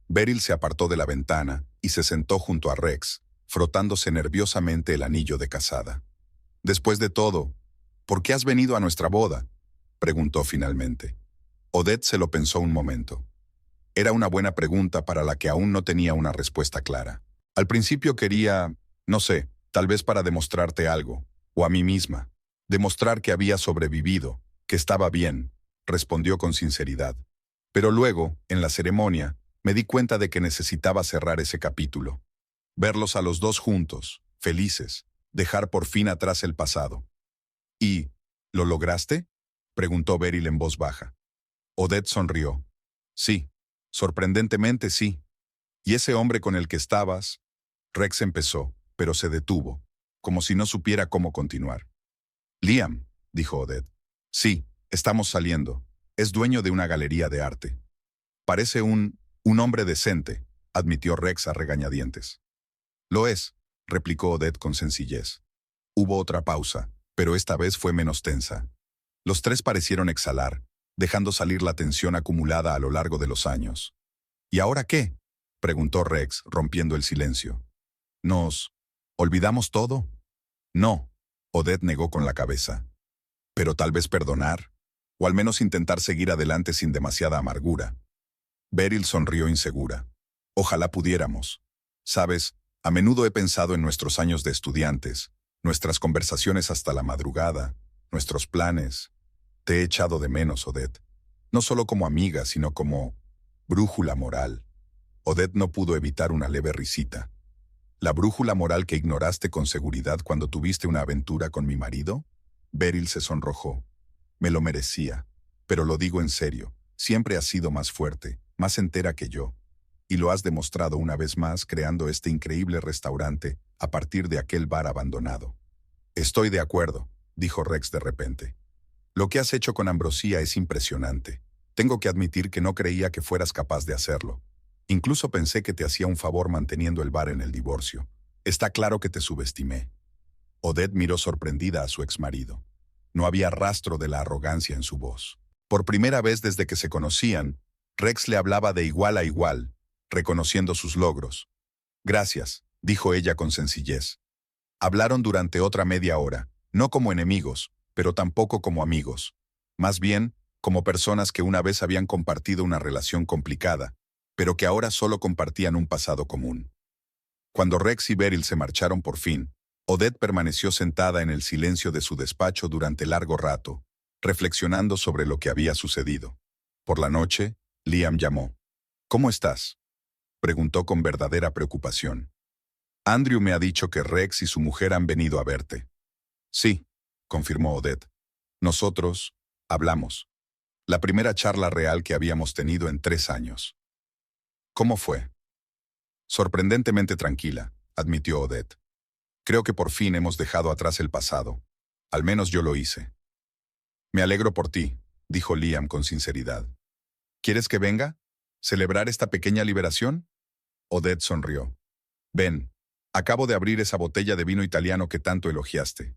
Beryl se apartó de la ventana y se sentó junto a Rex, frotándose nerviosamente el anillo de casada. Después de todo, ¿por qué has venido a nuestra boda?, preguntó finalmente. Odette se lo pensó un momento. Era una buena pregunta para la que aún no tenía una respuesta clara. Al principio quería, no sé, tal vez para demostrarte algo, o a mí misma. Demostrar que había sobrevivido, que estaba bien, respondió con sinceridad. Pero luego, en la ceremonia, me di cuenta de que necesitaba cerrar ese capítulo. Verlos a los dos juntos, felices, dejar por fin atrás el pasado. ¿Y lo lograste?, preguntó Beryl en voz baja. Odette sonrió. Sí, sorprendentemente sí. ¿Y ese hombre con el que estabas? Rex empezó, pero se detuvo, como si no supiera cómo continuar. Liam, dijo Odette. Sí, estamos saliendo. Es dueño de una galería de arte. Parece un hombre decente, admitió Rex a regañadientes. Lo es, replicó Odette con sencillez. Hubo otra pausa, pero esta vez fue menos tensa. Los tres parecieron exhalar, dejando salir la tensión acumulada a lo largo de los años. ¿Y ahora qué?, preguntó Rex, rompiendo el silencio. ¿Nos olvidamos todo? No, Odette negó con la cabeza. Pero tal vez perdonar, o al menos intentar seguir adelante sin demasiada amargura. Beryl sonrió insegura. Ojalá pudiéramos. Sabes, a menudo he pensado en nuestros años de estudiantes, nuestras conversaciones hasta la madrugada, nuestros planes. Te he echado de menos, Odette. No solo como amiga, sino como brújula moral. Odette no pudo evitar una leve risita. ¿La brújula moral que ignoraste con seguridad cuando tuviste una aventura con mi marido? Beryl se sonrojó. Me lo merecía. Pero lo digo en serio, siempre has sido más fuerte, más entera que yo. Y lo has demostrado una vez más creando este increíble restaurante a partir de aquel bar abandonado. Estoy de acuerdo, dijo Rex de repente. Lo que has hecho con Ambrosía es impresionante. Tengo que admitir que no creía que fueras capaz de hacerlo. Incluso pensé que te hacía un favor manteniendo el bar en el divorcio. Está claro que te subestimé. Odette miró sorprendida a su exmarido. No había rastro de la arrogancia en su voz. Por primera vez desde que se conocían, Rex le hablaba de igual a igual, reconociendo sus logros. Gracias, dijo ella con sencillez. Hablaron durante otra media hora, no como enemigos, pero tampoco como amigos. Más bien, como personas que una vez habían compartido una relación complicada, pero que ahora solo compartían un pasado común. Cuando Rex y Beryl se marcharon por fin, Odette permaneció sentada en el silencio de su despacho durante largo rato, reflexionando sobre lo que había sucedido. Por la noche, Liam llamó. ¿Cómo estás?, preguntó con verdadera preocupación. Andrew me ha dicho que Rex y su mujer han venido a verte. Sí, confirmó Odette. Nosotros hablamos. La primera charla real que habíamos tenido en 3 años. ¿Cómo fue? Sorprendentemente tranquila, admitió Odette. Creo que por fin hemos dejado atrás el pasado. Al menos yo lo hice. Me alegro por ti, dijo Liam con sinceridad. ¿Quieres que venga? ¿Celebrar esta pequeña liberación? Odette sonrió. Ven, acabo de abrir esa botella de vino italiano que tanto elogiaste.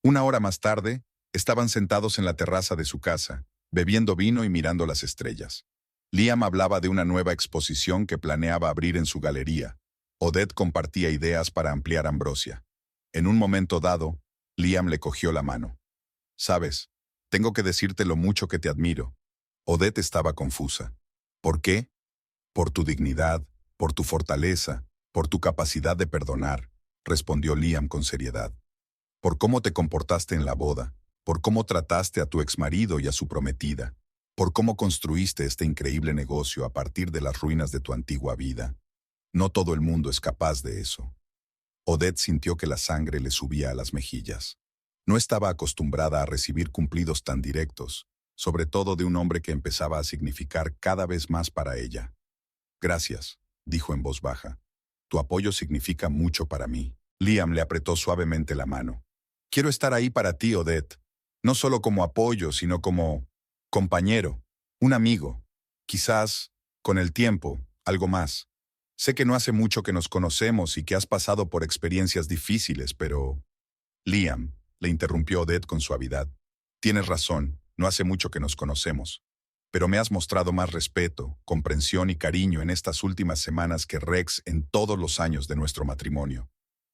1 hora más tarde, estaban sentados en la terraza de su casa, bebiendo vino y mirando las estrellas. Liam hablaba de una nueva exposición que planeaba abrir en su galería. Odette compartía ideas para ampliar Ambrosia. En un momento dado, Liam le cogió la mano. «Sabes, tengo que decirte lo mucho que te admiro». Odette estaba confusa. ¿Por qué? Por tu dignidad, por tu fortaleza, por tu capacidad de perdonar, respondió Liam con seriedad. Por cómo te comportaste en la boda, por cómo trataste a tu exmarido y a su prometida, por cómo construiste este increíble negocio a partir de las ruinas de tu antigua vida. No todo el mundo es capaz de eso. Odette sintió que la sangre le subía a las mejillas. No estaba acostumbrada a recibir cumplidos tan directos, sobre todo de un hombre que empezaba a significar cada vez más para ella. Gracias, dijo en voz baja. Tu apoyo significa mucho para mí. Liam le apretó suavemente la mano. Quiero estar ahí para ti, Odette. No solo como apoyo, sino como compañero, un amigo. Quizás, con el tiempo, algo más. Sé que no hace mucho que nos conocemos y que has pasado por experiencias difíciles, pero... Liam, le interrumpió Odette con suavidad. Tienes razón, no hace mucho que nos conocemos. Pero me has mostrado más respeto, comprensión y cariño en estas últimas semanas que Rex en todos los años de nuestro matrimonio.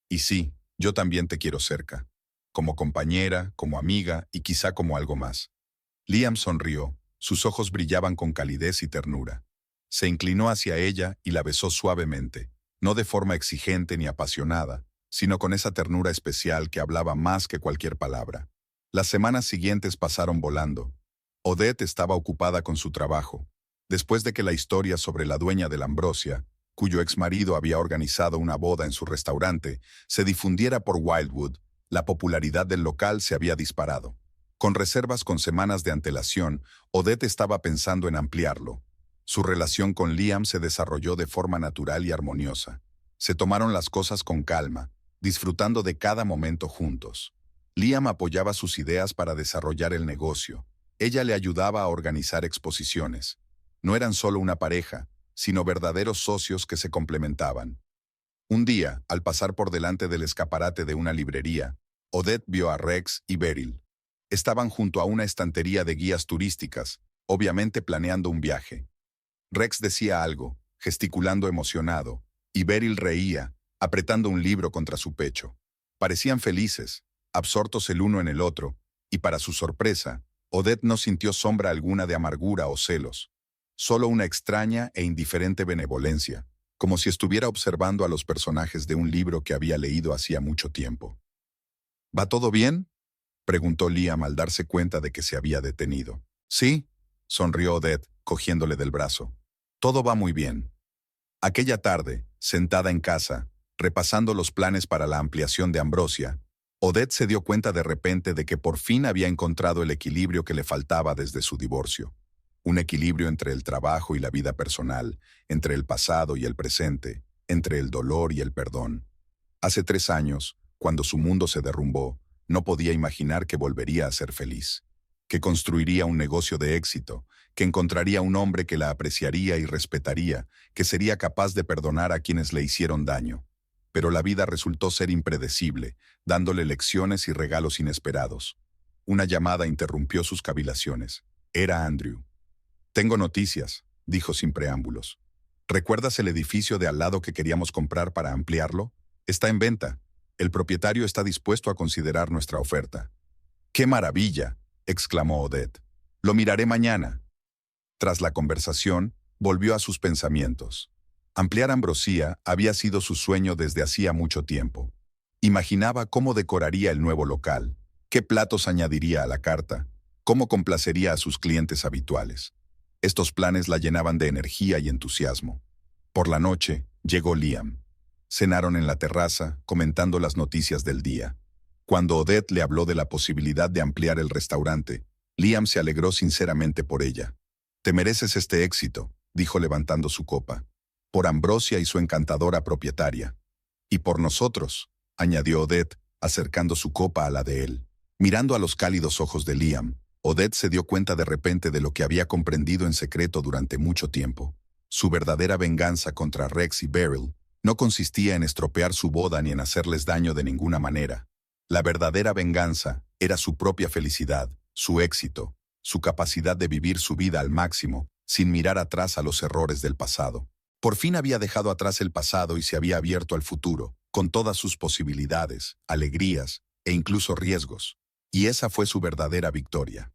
Y sí, yo también te quiero cerca. Como compañera, como amiga y quizá como algo más. Liam sonrió, sus ojos brillaban con calidez y ternura. Se inclinó hacia ella y la besó suavemente, no de forma exigente ni apasionada, sino con esa ternura especial que hablaba más que cualquier palabra. Las semanas siguientes pasaron volando. Odette estaba ocupada con su trabajo. Después de que la historia sobre la dueña de la Ambrosia, cuyo exmarido había organizado una boda en su restaurante, se difundiera por Wildwood, la popularidad del local se había disparado. Con reservas con semanas de antelación, Odette estaba pensando en ampliarlo. Su relación con Liam se desarrolló de forma natural y armoniosa. Se tomaron las cosas con calma, disfrutando de cada momento juntos. Liam apoyaba sus ideas para desarrollar el negocio. Ella le ayudaba a organizar exposiciones. No eran solo una pareja, sino verdaderos socios que se complementaban. Un día, al pasar por delante del escaparate de una librería, Odette vio a Rex y Beryl. Estaban junto a una estantería de guías turísticas, obviamente planeando un viaje. Rex decía algo, gesticulando emocionado, y Beryl reía, apretando un libro contra su pecho. Parecían felices, absortos el uno en el otro, y para su sorpresa, Odette no sintió sombra alguna de amargura o celos, solo una extraña e indiferente benevolencia, como si estuviera observando a los personajes de un libro que había leído hacía mucho tiempo. ¿Va todo bien?, preguntó Liam al darse cuenta de que se había detenido. Sí, sonrió Odette, cogiéndole del brazo. Todo va muy bien. Aquella tarde, sentada en casa, repasando los planes para la ampliación de Ambrosia, Odette se dio cuenta de repente de que por fin había encontrado el equilibrio que le faltaba desde su divorcio. Un equilibrio entre el trabajo y la vida personal, entre el pasado y el presente, entre el dolor y el perdón. Hace 3 años, cuando su mundo se derrumbó, no podía imaginar que volvería a ser feliz, que construiría un negocio de éxito, que encontraría un hombre que la apreciaría y respetaría, que sería capaz de perdonar a quienes le hicieron daño. Pero la vida resultó ser impredecible, dándole lecciones y regalos inesperados. Una llamada interrumpió sus cavilaciones. Era Andrew. «Tengo noticias», dijo sin preámbulos. «¿Recuerdas el edificio de al lado que queríamos comprar para ampliarlo? Está en venta. El propietario está dispuesto a considerar nuestra oferta». «¡Qué maravilla!», exclamó Odette. «Lo miraré mañana». Tras la conversación, volvió a sus pensamientos. Ampliar Ambrosia había sido su sueño desde hacía mucho tiempo. Imaginaba cómo decoraría el nuevo local, qué platos añadiría a la carta, cómo complacería a sus clientes habituales. Estos planes la llenaban de energía y entusiasmo. Por la noche, llegó Liam. Cenaron en la terraza, comentando las noticias del día. Cuando Odette le habló de la posibilidad de ampliar el restaurante, Liam se alegró sinceramente por ella. «Te mereces este éxito», dijo levantando su copa. «Por Ambrosia y su encantadora propietaria. Y por nosotros», añadió Odette, acercando su copa a la de él. Mirando a los cálidos ojos de Liam, Odette se dio cuenta de repente de lo que había comprendido en secreto durante mucho tiempo. Su verdadera venganza contra Rex y Beryl no consistía en estropear su boda ni en hacerles daño de ninguna manera. La verdadera venganza era su propia felicidad, su éxito, su capacidad de vivir su vida al máximo, sin mirar atrás a los errores del pasado. Por fin había dejado atrás el pasado y se había abierto al futuro, con todas sus posibilidades, alegrías e incluso riesgos. Y esa fue su verdadera victoria.